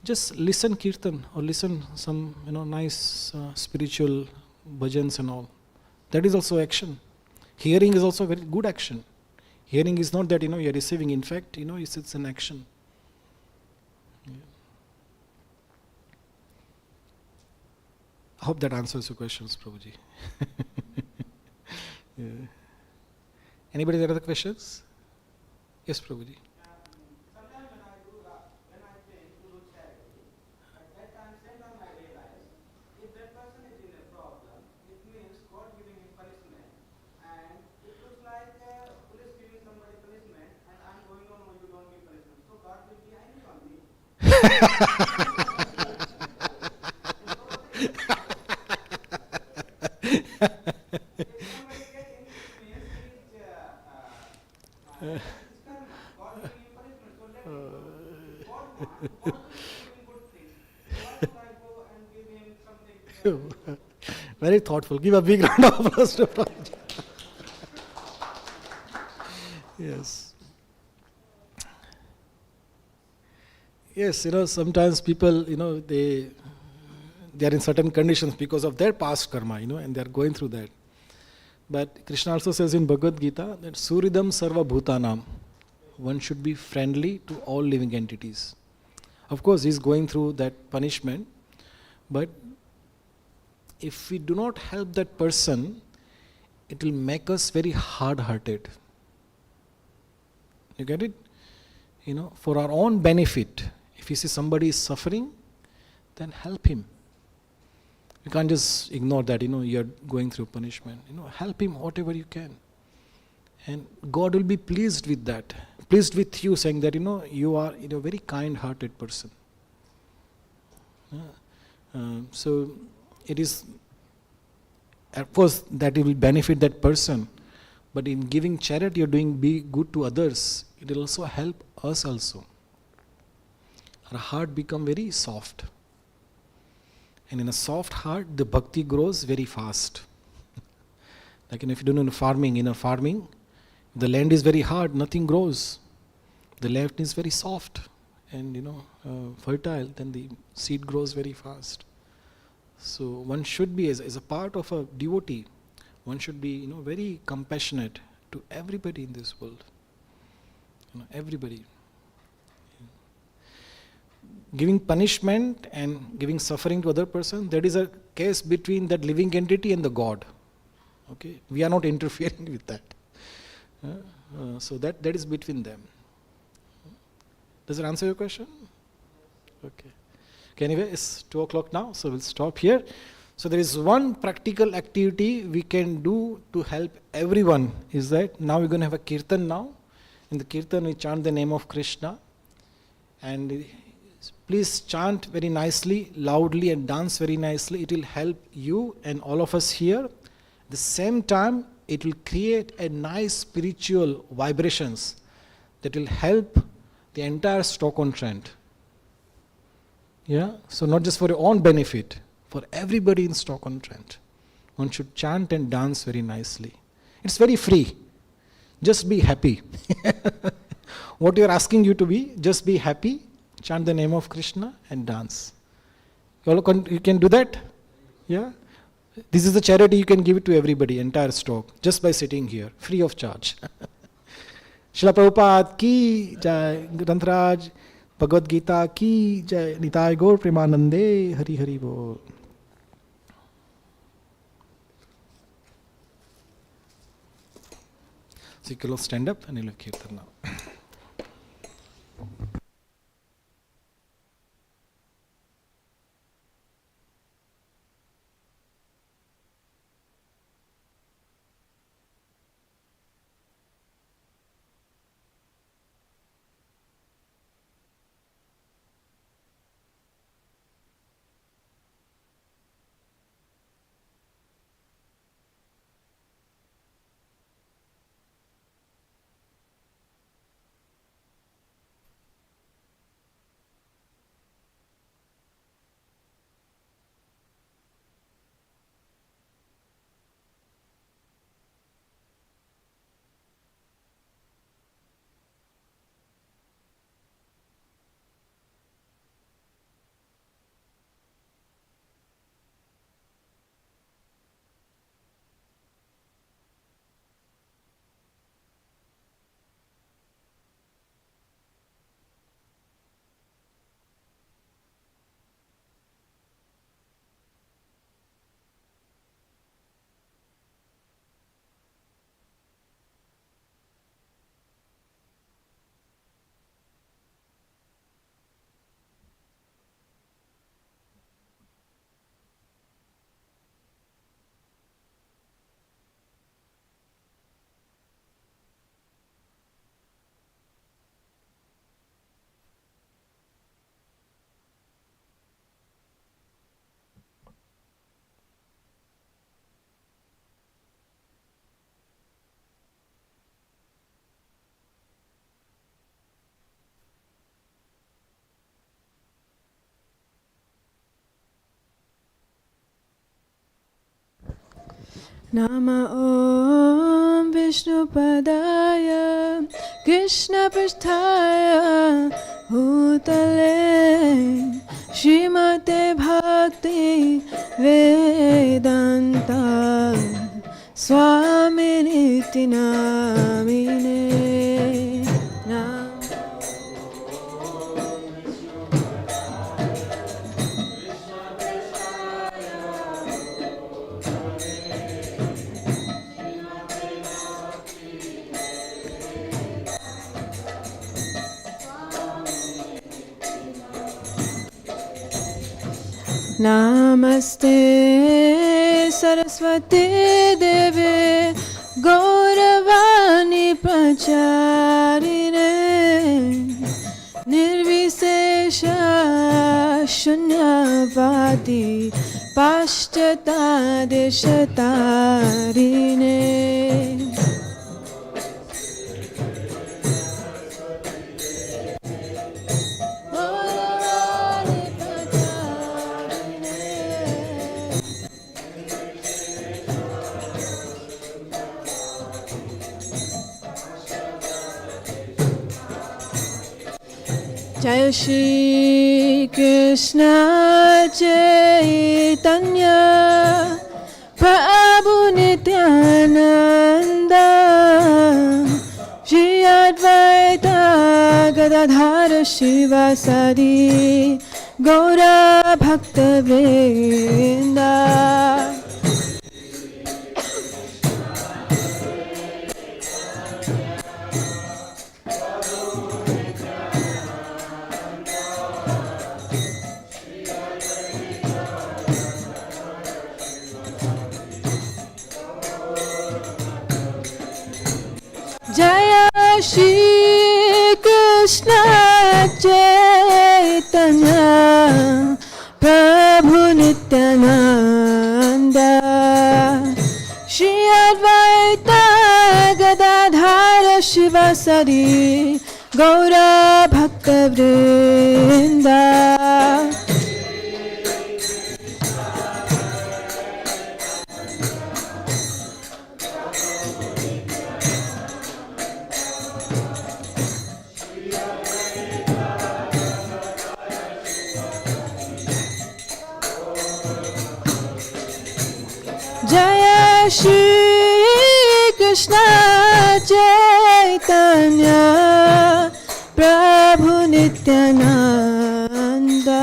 just listen kirtan or listen some nice spiritual bhajans and all. That is also action. Hearing is also very good action. Hearing is not that you are receiving. In fact, it's an action. Yeah. I hope that answers your questions, Prabhuji. Yeah. Anybody have other questions? Yes, Prabhuji. Sometimes when I think to do charity, at that time, same time I realize if that person is in a problem, it means God giving him punishment, and it looks like police giving somebody punishment, and I'm going on, no, you don't give punishment. So God will be angry on me. If somebody gets in this means it's karma. God will give punishment, so let him go. God will give him good things. Why should I go and give him something? Very thoughtful. Give a big round of applause to Prabhuji. Yes. Yes, sometimes people, they are in certain conditions because of their past karma, and they are going through that. But Krishna also says in Bhagavad-Gita that Suridam Sarva Bhutanam, one should be friendly to all living entities. Of course, he is going through that punishment, but if we do not help that person, it will make us very hard-hearted. You get it? For our own benefit, if you see somebody is suffering, then help him. You can't just ignore that, you're going through punishment. Help him whatever you can. And God will be pleased with that. Pleased with you, saying that, you are a very kind-hearted person. So, it is, of course, that it will benefit that person. But in giving charity, you're doing be good to others. It will also help us also. Our heart become very soft. And in a soft heart, the bhakti grows very fast. Like if you do farming, the land is very hard, nothing grows. The land is very soft and fertile, then the seed grows very fast. So one should be, as a part of a devotee, one should be very compassionate to everybody in this world. Everybody. Giving punishment and giving suffering to other person, that is a case between that living entity and the God. Okay, we are not interfering with that. So that is between them. Does it answer your question? Okay. Anyway, it's 2 o'clock now, so we'll stop here. So there is one practical activity we can do to help everyone, is that now we're going to have a kirtan now. In the kirtan we chant the name of Krishna. And please chant very nicely, loudly, and dance very nicely. It will help you and all of us here. At the same time, it will create a nice spiritual vibrations that will help the entire Stoke-on-Trent. Yeah, so not just for your own benefit, for everybody in Stoke-on-Trent. One should chant and dance very nicely. It's very free. Just be happy. What you are asking you to be, just be happy, chant the name of Krishna and dance. You can do that? Yeah? This is the charity you can give it to everybody, entire Stoke, just by sitting here, free of charge. Srila Prabhupada ki jai, Grantaraj, Bhagavad-Gita ki jai, Nitai Gaur Premanande, Hari Hari Bol. So you can all stand up and you'll have kirtan now. Nama Om Vishnu Padaya Krishna Prasthaya Bhutale Srimate Bhakti Vedanta Swaminiti Namine Nam Namaste Saraswati Deve Gauravani Pracharine Nirvisesha Shunyavadi Pashtata Deshatarine Jai Shri Krishna Chaitanya Prabhu Nityananda Shri Advaita Gadadhara Shivasadi Gaura Bhakta Vrinda Jaya Shri Krishna Chaitanya Prabhu Nityananda Shri Advaita Gadadhara Shivasadi Gaura Bhakta Vrinda Shri Krishna Chaitanya Prabhu Nityananda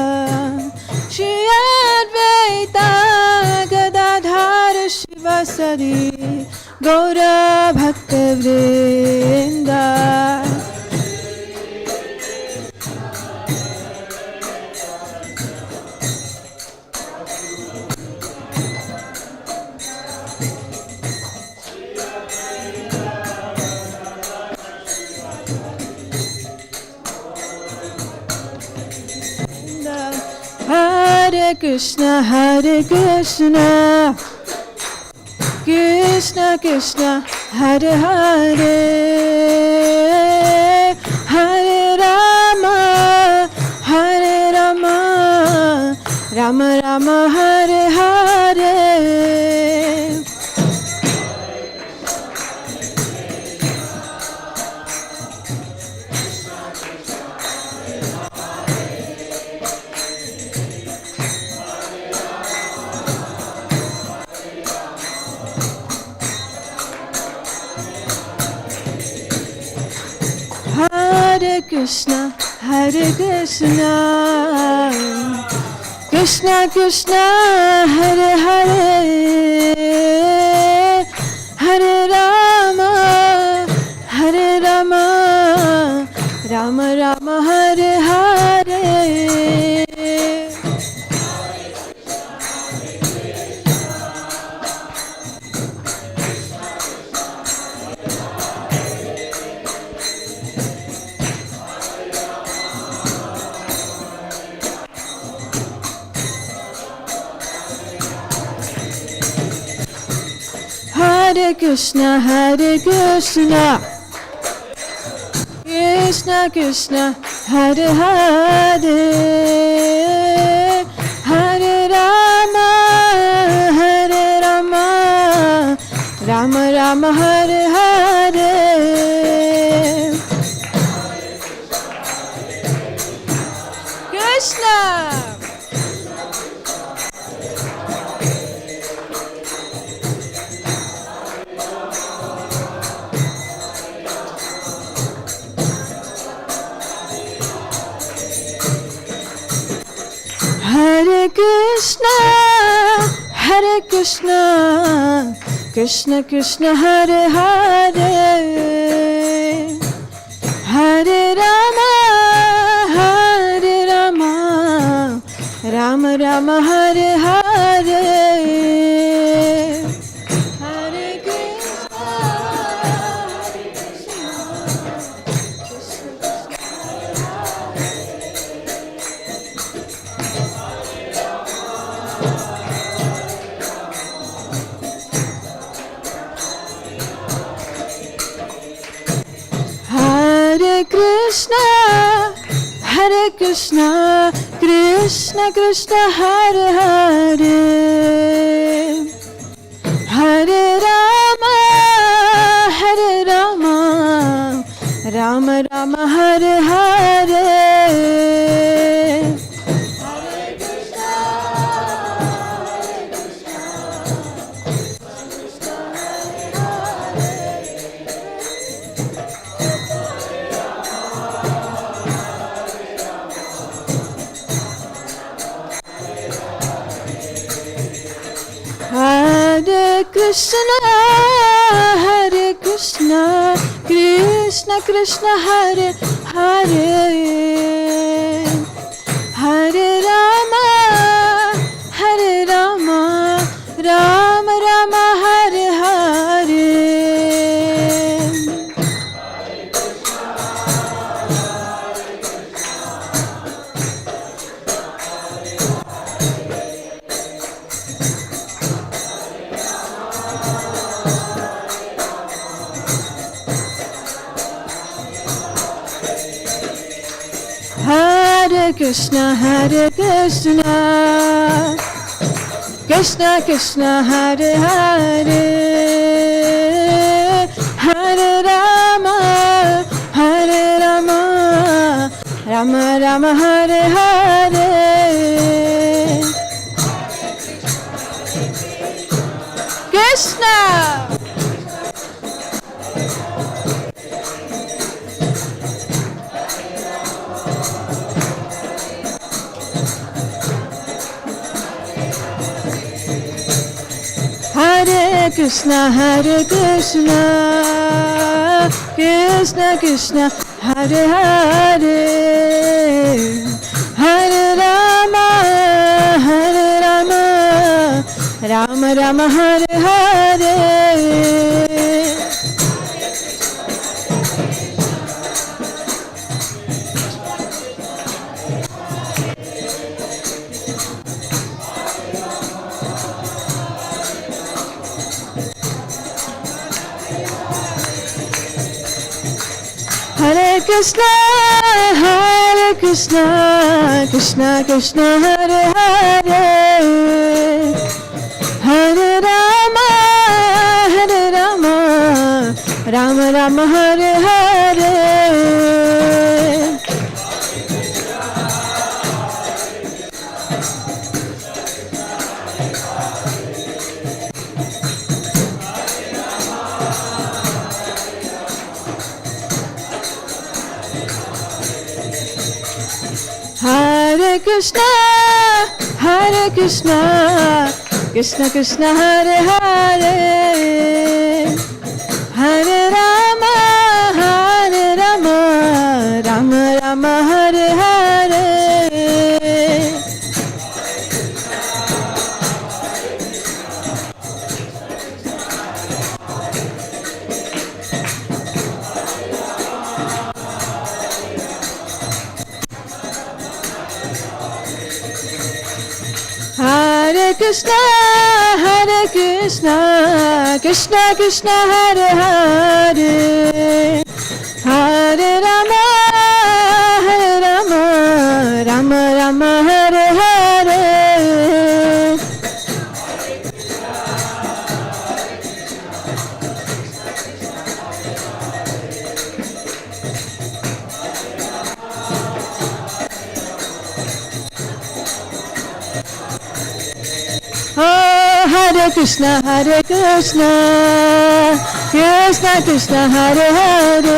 Shri Advaita Gadadhar Shivasari Gaura Bhakta Vrinda Hare Krishna, Krishna Krishna, Hare Hare, Hare Rama, Rama Rama, Hare Hare. Hare Krishna, Krishna Krishna, Hare Hare, Hare Rama, Rama Rama, Hare Hare. Hare Krishna, Krishna Krishna, Hare Hare, Hare Rama, Rama Rama, Hare Hare. Krishna. Hare Krishna, Krishna Krishna, Hare Hare, Hare Rama, Rama Rama, Hare Hare. Hare Krishna, Hare Krishna, Krishna Krishna, Hare Hare, Hare Rama, Rama Rama, Hare Hare. Hare Krishna, Krishna Krishna, Hare Hare, Hare Rama, Rama Rama, Hare Hare. Hare Krishna, Krishna Krishna, Hare Hare, Hare Rama, Rama Rama, Hare Hare. Krishna. Hare Krishna, Hare Krishna, Krishna Krishna, Hare Hare, Hare Rama, Hare Rama, Rama Rama, Hare Hare. Hare Krishna, Hare Krishna, Krishna Krishna, Hare Hare, Hare Rama, Hare Rama, Rama Rama, Hare Hare. Hare Krishna, Hare Krishna, Krishna Krishna, Hare Hare, Hare Rama, Hare Rama, Rama Rama, Hare Hare. Hare Krishna, Hare Krishna, Krishna Krishna, Hare Hare, Hare Rama, Hare Rama, Rama Rama, Hare Hare. Oh, Hare Krishna, Hare Krishna, Krishna Krishna, Hare Hare,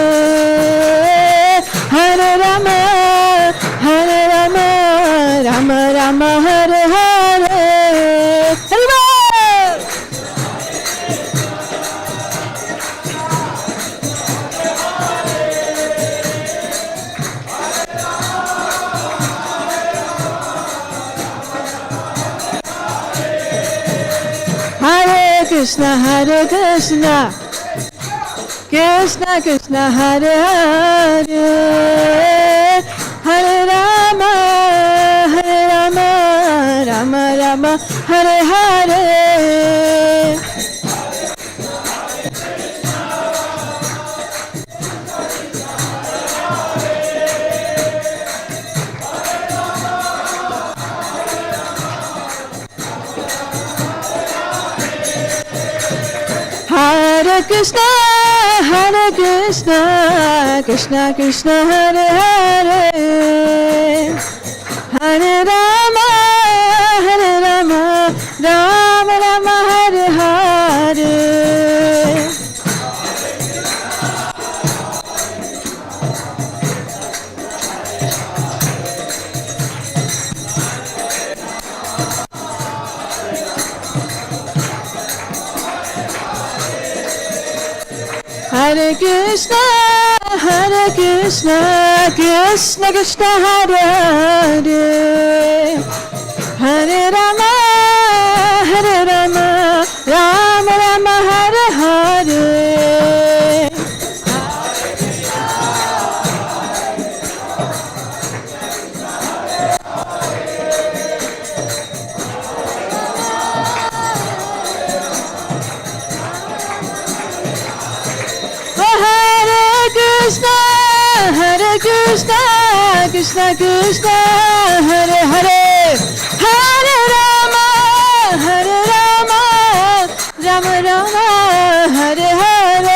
Hare Rama, Hare Rama, Rama Rama, Hare Hare. Hare Bol! Hare Krishna, Hare Krishna, Krishna Krishna, Hare Hare, Hare Rama, Hare Rama, Rama Rama, Hare Hare. Hare Krishna, Hare Krishna, Krishna Krishna, Hare Hare, Hare Rama, Hare Rama, Rama Rama, Hare Hare. Hare Krishna, Hare Krishna, Krishna Krishna, Hare Hare, Hare Rama, Hare Rama, Rama Rama, Hare Hare. Hare Krishna, Krishna Krishna, Hare Hare, Hare Rama, Hare Rama, Rama Rama, Hare Hare.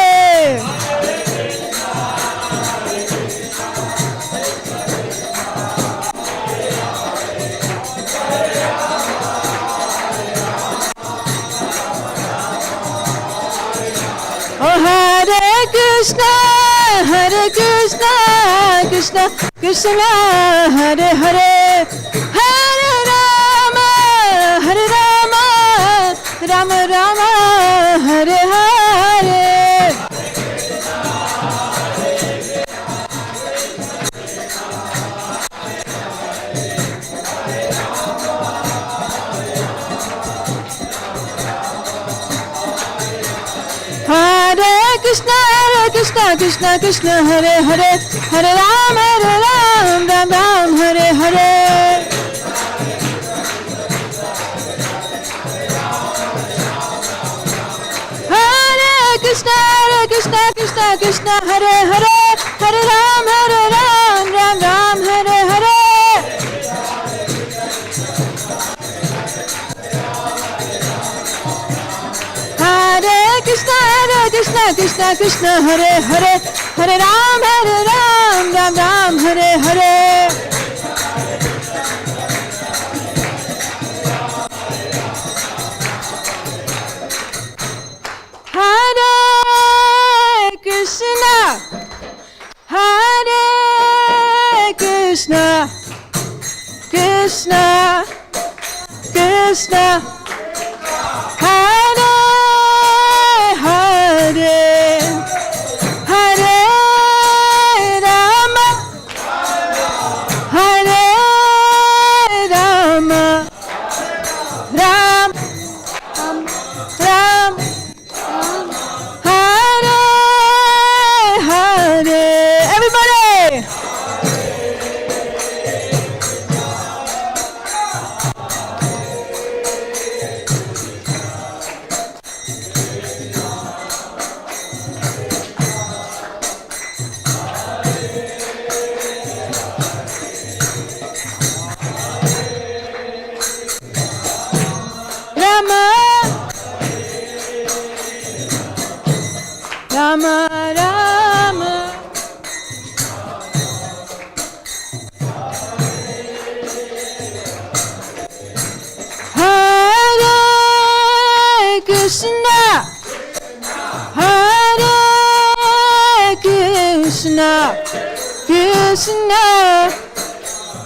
Krishna, Hare Krishna, Krishna Krishna, Hare Hare, Hare Rama, Hare Rama, Rama Rama, Hare Hare. Hare Krishna, Krishna Krishna, Hare Hare, Hare Ram, Ram Ram, Hare Hare. Hare Krishna, Krishna Krishna, Hare Hare, Hare Ram, Ram Ram, Hare Hare. Hare Krishna, Krishna, Hare Hare, Hare Ram, Ram Ram, Hare Hare. Hare Krishna, Hare Krishna, Krishna Krishna, Hare Hare, Hare Rama, Hare Rama, Ram Ram, Hare Hare. Everybody. Rama Rama, Hare Krishna, Hare Krishna, Krishna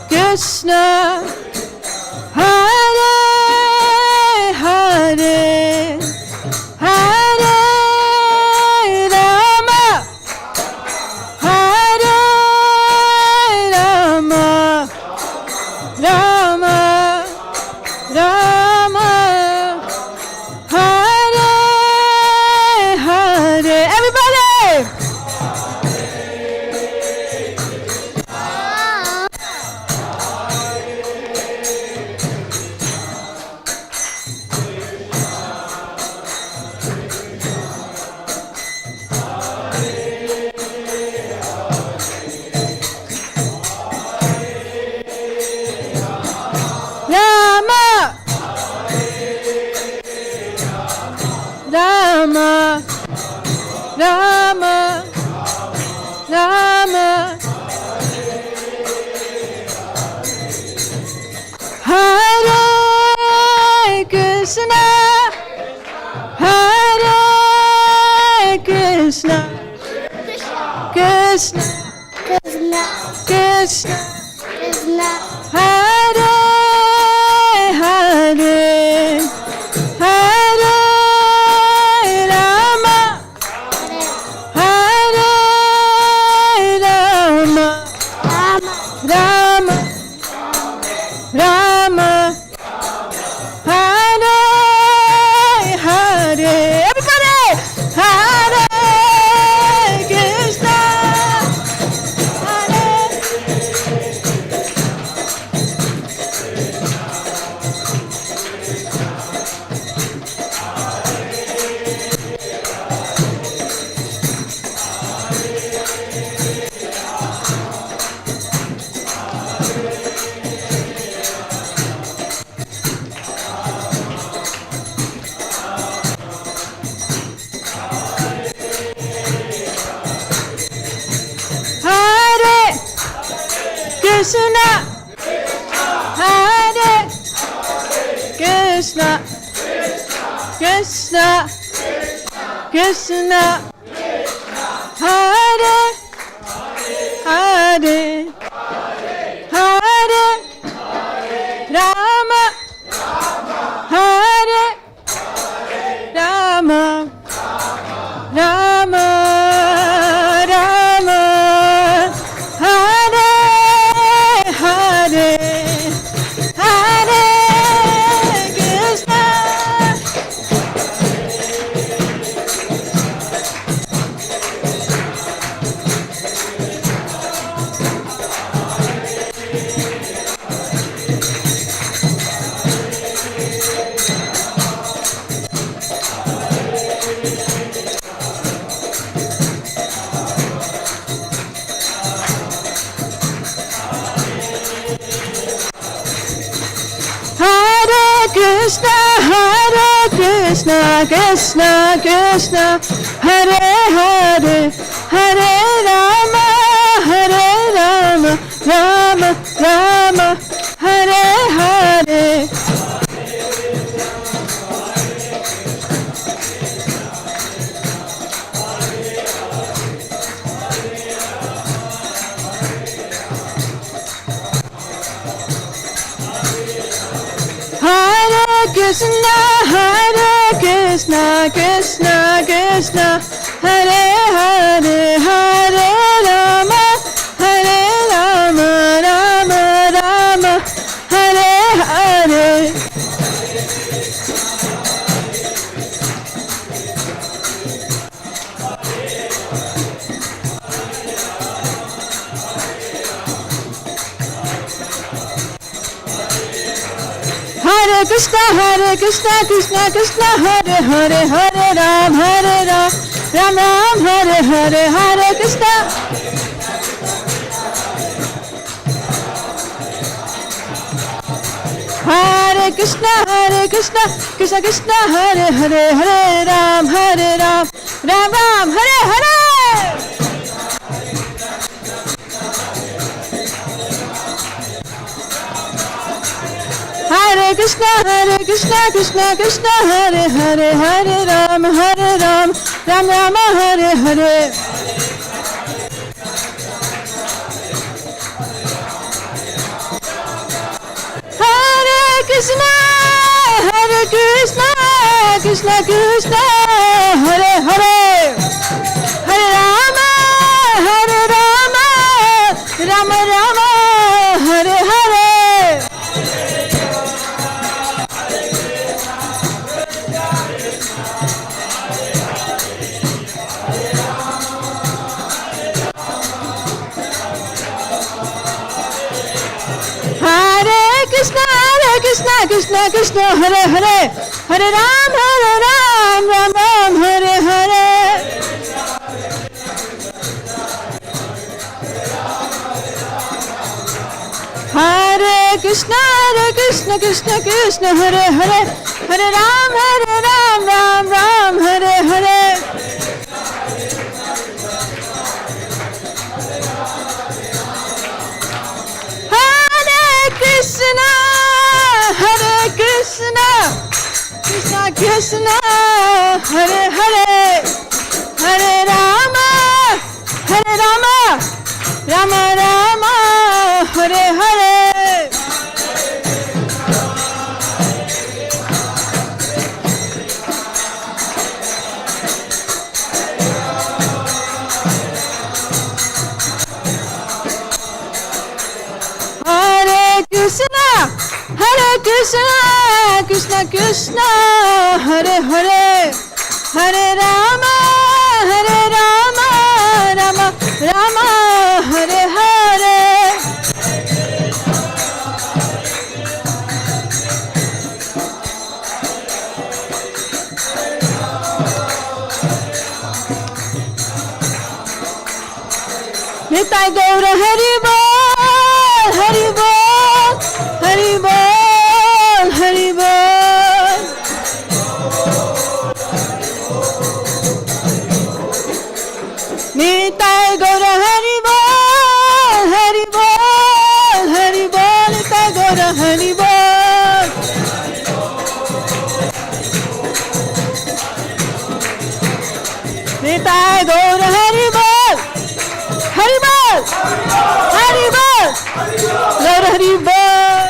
Krishna, Hare Hare, Hare Rama, Hare Rama, Rama Rama, Hare Hare. Everybody. Rama, Rama, Rama, Hare Krishna, Hare Krishna, Krishna Krishna, Hare Hare, Hare Rama, Hare Rama, Rama Rama, Hare Hare. Everybody. Hare Krishna, Hare Krishna, Hare Krishna, Krishna Krishna, Hare Hare Hare Hare Rama Hare Rama Rama Rama Hare Hare Hare Krishna. Hare Krishna, Krishna Krishna, Hare Hare, Hare Rama, Rama Rama, Hare Hare. Hare Krishna, Krishna Krishna, Hare Hare, Hare Rama, Rama Rama, Hare Hare. Hare Krishna, Krishna Krishna, Hare Hare, Hare Ram, Ram Ram, Hare Hare, Hare Krishna. Hare Krishna, Krishna Krishna, Hare Hare, Hare Ram, Ram Ram, Hare Hare. Hare Krishna, Krishna Krishna, Hare Hare, Hare Ram, Ram Ram, Hare Hare. Hare Krishna, Krishna Krishna, Hare Hare, Hare Rama, Rama Rama, Hare Hare. Krishna Krishna, Hare Hare, Hare Ram, Ram Ram, Hare Hare. Hare Krishna, Krishna Krishna, Hare Hare, Hare Ram, Ram Ram, Hare Hare. Hare Krishna, Krishna Krishna, Hare Hare, Hare Rama, Rama Rama, Hare Hare. Hare Krishna, Krishna Krishna, Hare Hare, Hare Rama, Rama Rama, Hare Hare. Nitai Gaur Hari Bol, Hari Bol, Hari Bol, Hari Bol. Nitai Gaur Hari Bol, Hari Bol, Hari Bol, Nitai Gaur Hari Bol. Nitai Gaur Hari Bol. बोल हरि बोल गौर हरि बोल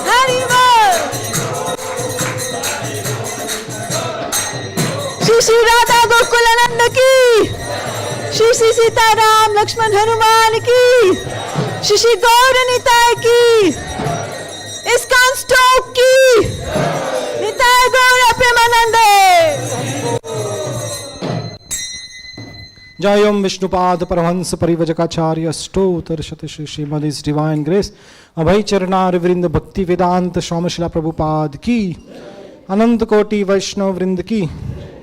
हरि बोल। श्री श्री राधा गोकुलानंद की, श्री श्री सीताराम लक्ष्मण हनुमान की, श्री श्री गौर निताय की, ISKCON stock की, निताय गौर प्रेमानंदे। जय ओम विष्णुपाद परमहंस परिवजकाचार्य अष्टोत्तर शत Shri Srimad his divine grace Abhay Charanaravinda भक्ति वेदांत स्वामी प्रभुपाद की, अनंत कोटि वैष्णव वृंद की,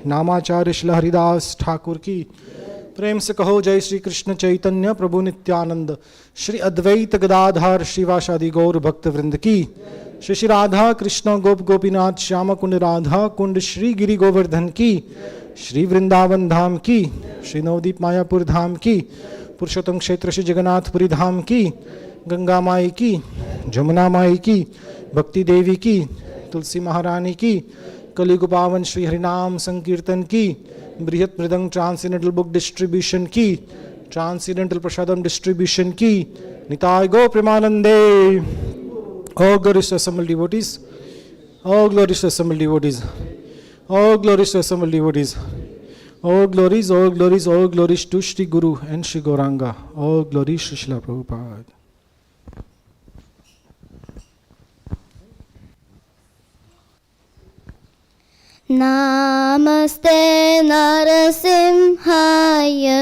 नामाचार्य श्री हरिदास ठाकुर की। प्रेम से कहो जय श्री कृष्ण चैतन्य प्रभु नित्यानंद, श्री अद्वैत गदाधर श्रीवासादि गौर भक्त वृंद की। श्री श्री राधा कृष्ण गोप गोपीनाथ श्याम कुंड राधा कुंड श्री गिरि गोवर्धन की, श्री वृंदावन धाम की, श्री नवदीप मायापुर धाम की, पुरुषोत्तम क्षेत्र श्री जगन्नाथपुरी धाम की, गंगा माई की, जमुना माई की, भक्ति देवी की, तुलसी महारानी की, कलियुग पावन श्री हरिनाम संकीर्तन की, बृहत मृदंग ट्रांसेंडेंटल बुक डिस्ट्रीब्यूशन की, ट्रांसेंडेंटल प्रसादम डिस्ट्रीब्यूशन की, निताय गो प्रेमानंदे। All glories to assembled devotees, all glories to assembled devotees, all glories to assembled devotees, all glories, all glories, all glories to Shri Guru and Shri Gauranga, all glories to Srila Prabhupada. Namaste Narasimhaya.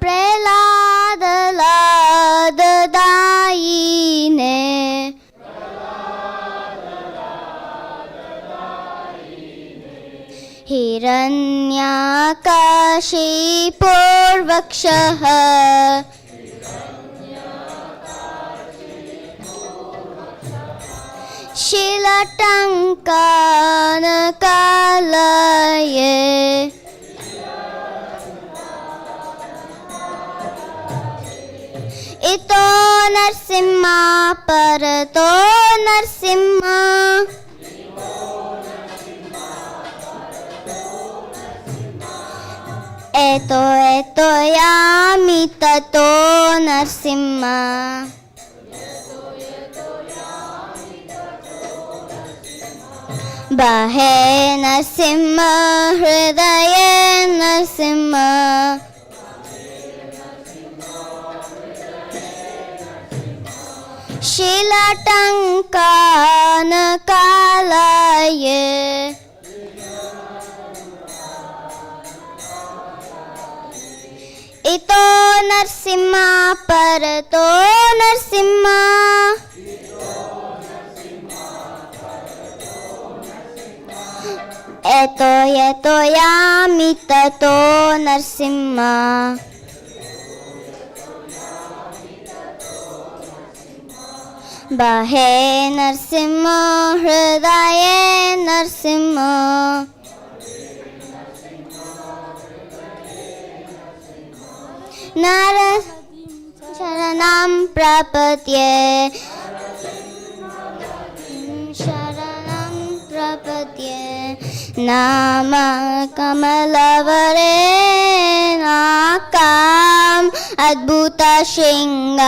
Prahlada Ladadayine. Hiranyakashipurvakshaha. Shilatankanakalaye. Ito Narsimha Parato Narsimha. Eto yami tato Narsimha. Bahe Narsimha Hridaye Narsimha. Shilatankanakalaye. Ito Narsimha Parato Narsimha. Eto yami tato Narsimha. Bahe Narsimha Hridaye Narsimha. Naras Sharanam Prapatye. Sharanam Prapatye. Nama Kamalavare Nakam Adbhuta Shingam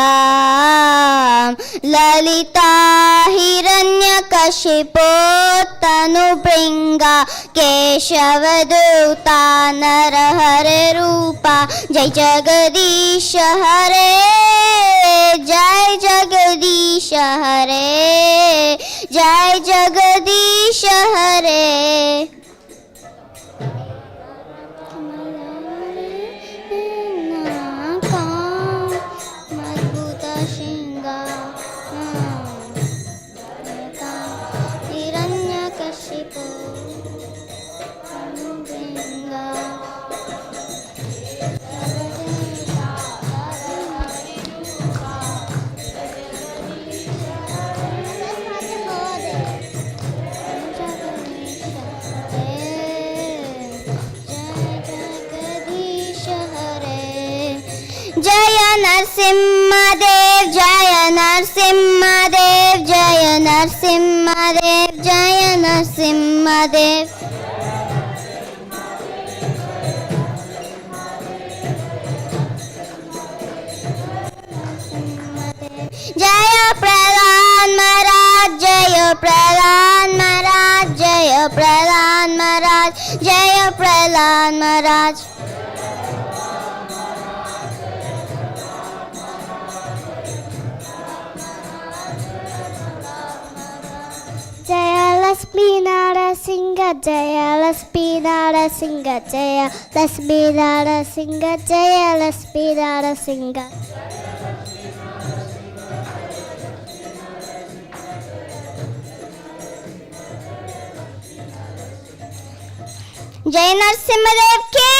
Lalita Hiranyakashipo Tanubringa Keshavaduta Narahare Rupa Jai Jagadisha Hare. Jai Jagadisha Hare. Jai Jagadisha Hare. Jaya Narsimhadev, Jaya Narsimhadev, Jaya Narsimhadev, Jaya Narsimhadev. Prahlad Maharaj, Jaya Prahlad Maharaj, Jaya Prahlad Maharaj. Jaya Lakshmi Narasimha, Jaya Lakshmi Narasimha, Jaya Lakshmi Narasimha, Jaya Lakshmi Narasimha. Jai Narasimha Dev ki,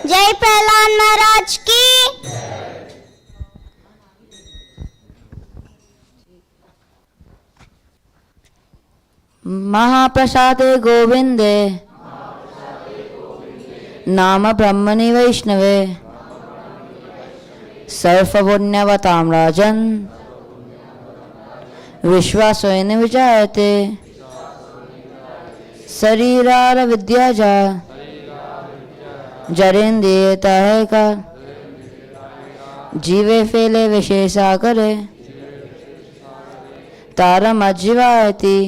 Jai Prahlad Maharaj ki. महाप्रसादे गोविंदे नाम ब्रह्मणि वैष्णवे सर्वपुण्यवतां राजन् विश्वासोऽयं विजायते शरीरार विद्याजा जरेन्द्रियता है का जीवे फेले विशेषा करे तारम अजीवायति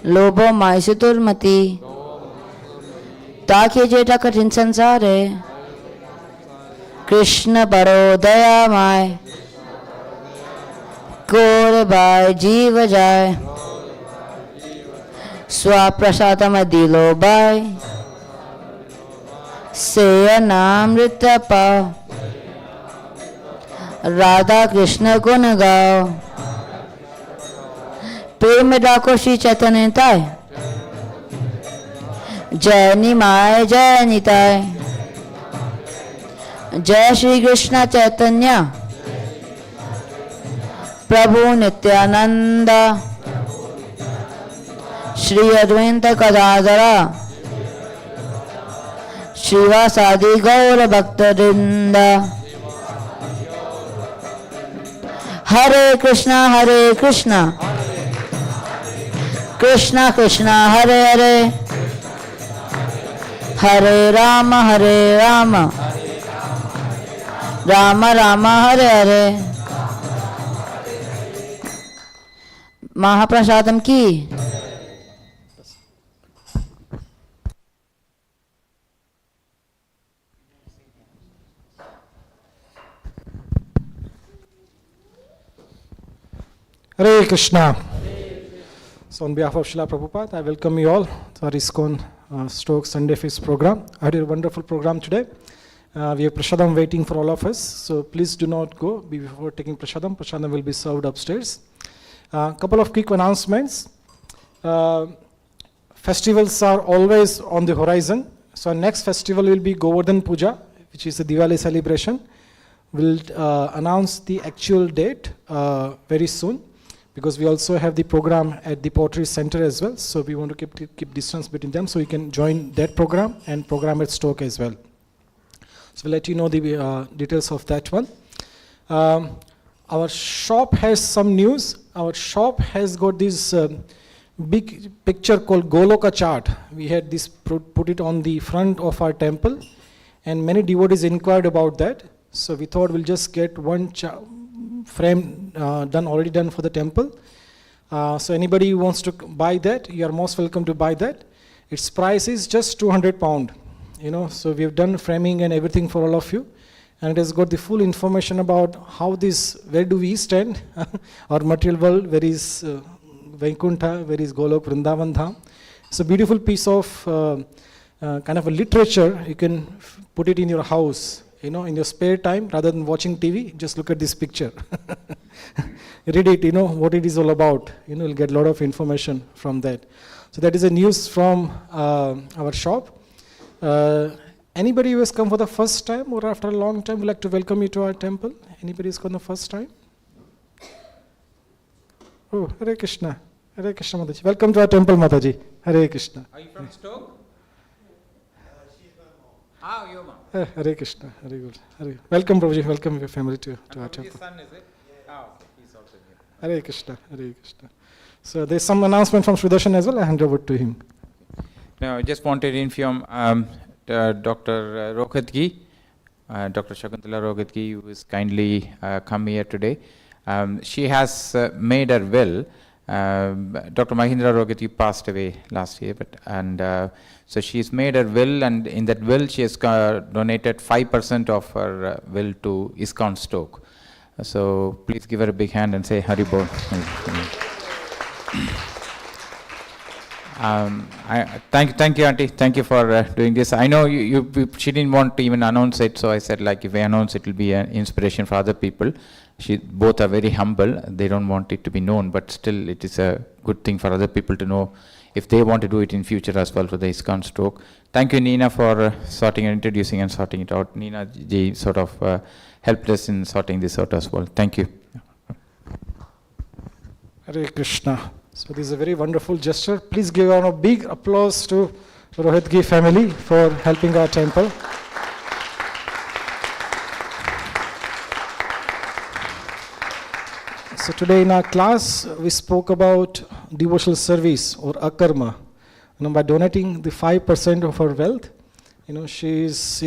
लोभो मायसु दुर्मति ताकि जेठा कठिन संसार है कृष्ण बरो दयामय कोर बाय जीव जाय स्वप्रसादम दिलो बाय से नामृत पाओ राधा कृष्ण गुण गाओ प्रेम डाको श्री चैतन्य ताय जय निमाय जय निताय जय श्री कृष्ण चैतन्य प्रभु नित्यानंद श्री अद्वैत गदाधर श्रीवासादि गौर भक्तवृंद हरे कृष्णा कृष्णा कृष्णा हरे हरे हरे राम राम राम हरे हरे महाप्रसादम की Hare Krishna. So on behalf of Srila Prabhupada, I welcome you all to our ISKCON Stoke Sunday Feast program. I had a wonderful program today. We have Prasadam waiting for all of us. So please do not go before taking Prasadam. Prasadam will be served upstairs. Couple of quick announcements. Festivals are always on the horizon. So our next festival will be Govardhan Puja, which is a Diwali celebration. We'll announce the actual date very soon, because we also have the program at the Pottery Center as well. So we want to keep distance between them, so you can join that program and program at Stoke as well. So we'll let you know the details of that one. Our shop has some news. Our shop has got this big picture called Goloka chart. We had this put it on the front of our temple, and many devotees inquired about that. So we thought we'll just get one frame already done for the temple. So anybody who wants to buy that, you are most welcome to buy that. Its price is just £200. So we have done framing and everything for all of you, and it has got the full information about how this, where do we stand, our material world, where is Vaikuntha, where is Golok Vrindavan Dham. It's a beautiful piece of kind of a literature. You can put it in your house, in your spare time, rather than watching TV. Just look at this picture. Read it, what it is all about. You'll get a lot of information from that. So that is a news from our shop. Anybody who has come for the first time or after a long time, would like to welcome you to our temple? Anybody who's come the first time? Oh, Hare Krishna. Hare Krishna Mataji. Welcome to our temple, Mataji. Hare Krishna. Are you from Stoke? She's from Mohan. Ah, you're Mohan. Hare Krishna. Very good. Welcome, Prabhuji. Welcome your family to our temple. His son, is it? Ah, okay. He's also here. Hare Krishna. Hare Krishna. So there's some announcement from Sridarshan as well. I hand over to him. Now, I just wanted to inform Dr. Rohitgi, Dr. Shakuntala Rohitgi, who has kindly come here today. She has made her will. Dr. Mahindra Rogati passed away last year, so she's made her will, and in that will she has donated 5% of her will to ISKCON Stoke. So please give her a big hand and say Hari Bol. Thank you, Auntie. Thank you for doing this. I know she didn't want to even announce it, so I said, like, if I announce it will be an inspiration for other people. Both are very humble. They don't want it to be known, but still it is a good thing for other people to know if they want to do it in future as well for the ISKCON Stoke. Thank you, Nina, for introducing and sorting it out. Nina ji sort of helped us in sorting this out as well. Thank you. Hare Krishna. So this is a very wonderful gesture. Please give a big applause to Rohitgi family for helping our temple. So today in our class, we spoke about devotional service or akarma. By donating the 5% of her wealth, she is,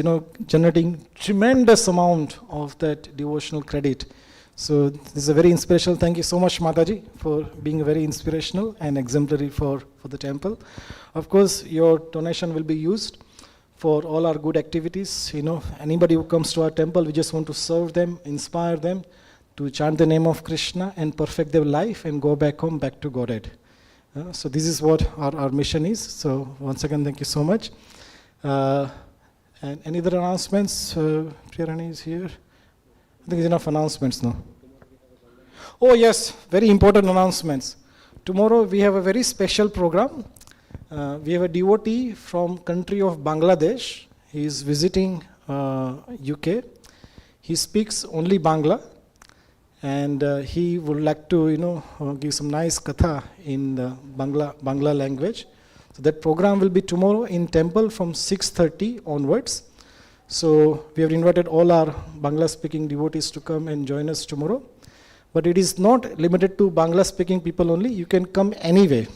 generating tremendous amount of that devotional credit. So this is a very inspirational. Thank you so much, Mataji, for being very inspirational and exemplary for the temple. Of course, your donation will be used for all our good activities. Anybody who comes to our temple, we just want to serve them, inspire them to chant the name of Krishna and perfect their life and go back home, back to Godhead. So this is what our mission is. So once again, thank you so much. And any other announcements? Priyarani is here. I think it's enough announcements now. Oh yes, very important announcements. Tomorrow we have a very special program. We have a devotee from country of Bangladesh. He is visiting UK. He speaks only Bangla. And he would like to, give some nice katha in the Bangla language. So that program will be tomorrow in temple from 6:30 onwards. So we have invited all our Bangla-speaking devotees to come and join us tomorrow. But it is not limited to Bangla-speaking people only. You can come anyway.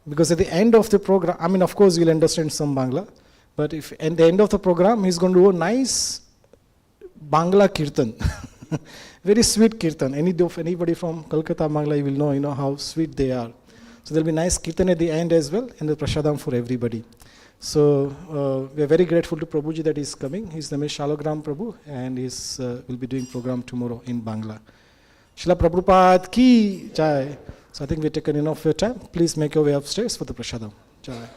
Because at the end of the program, of course you'll understand some Bangla. But if at the end of the program, he's going to do a nice Bangla kirtan. Very sweet kirtan. Anybody from Kolkata, Bangla, you will know, how sweet they are. So there'll be nice kirtan at the end as well, and the prasadam for everybody. So we are very grateful to Prabhuji that he's coming. His name is Shalogram Prabhu, and he will be doing program tomorrow in Bangla. Srila Prabhupada ki jai. So I think we've taken enough of your time. Please make your way upstairs for the prasadam. Jai.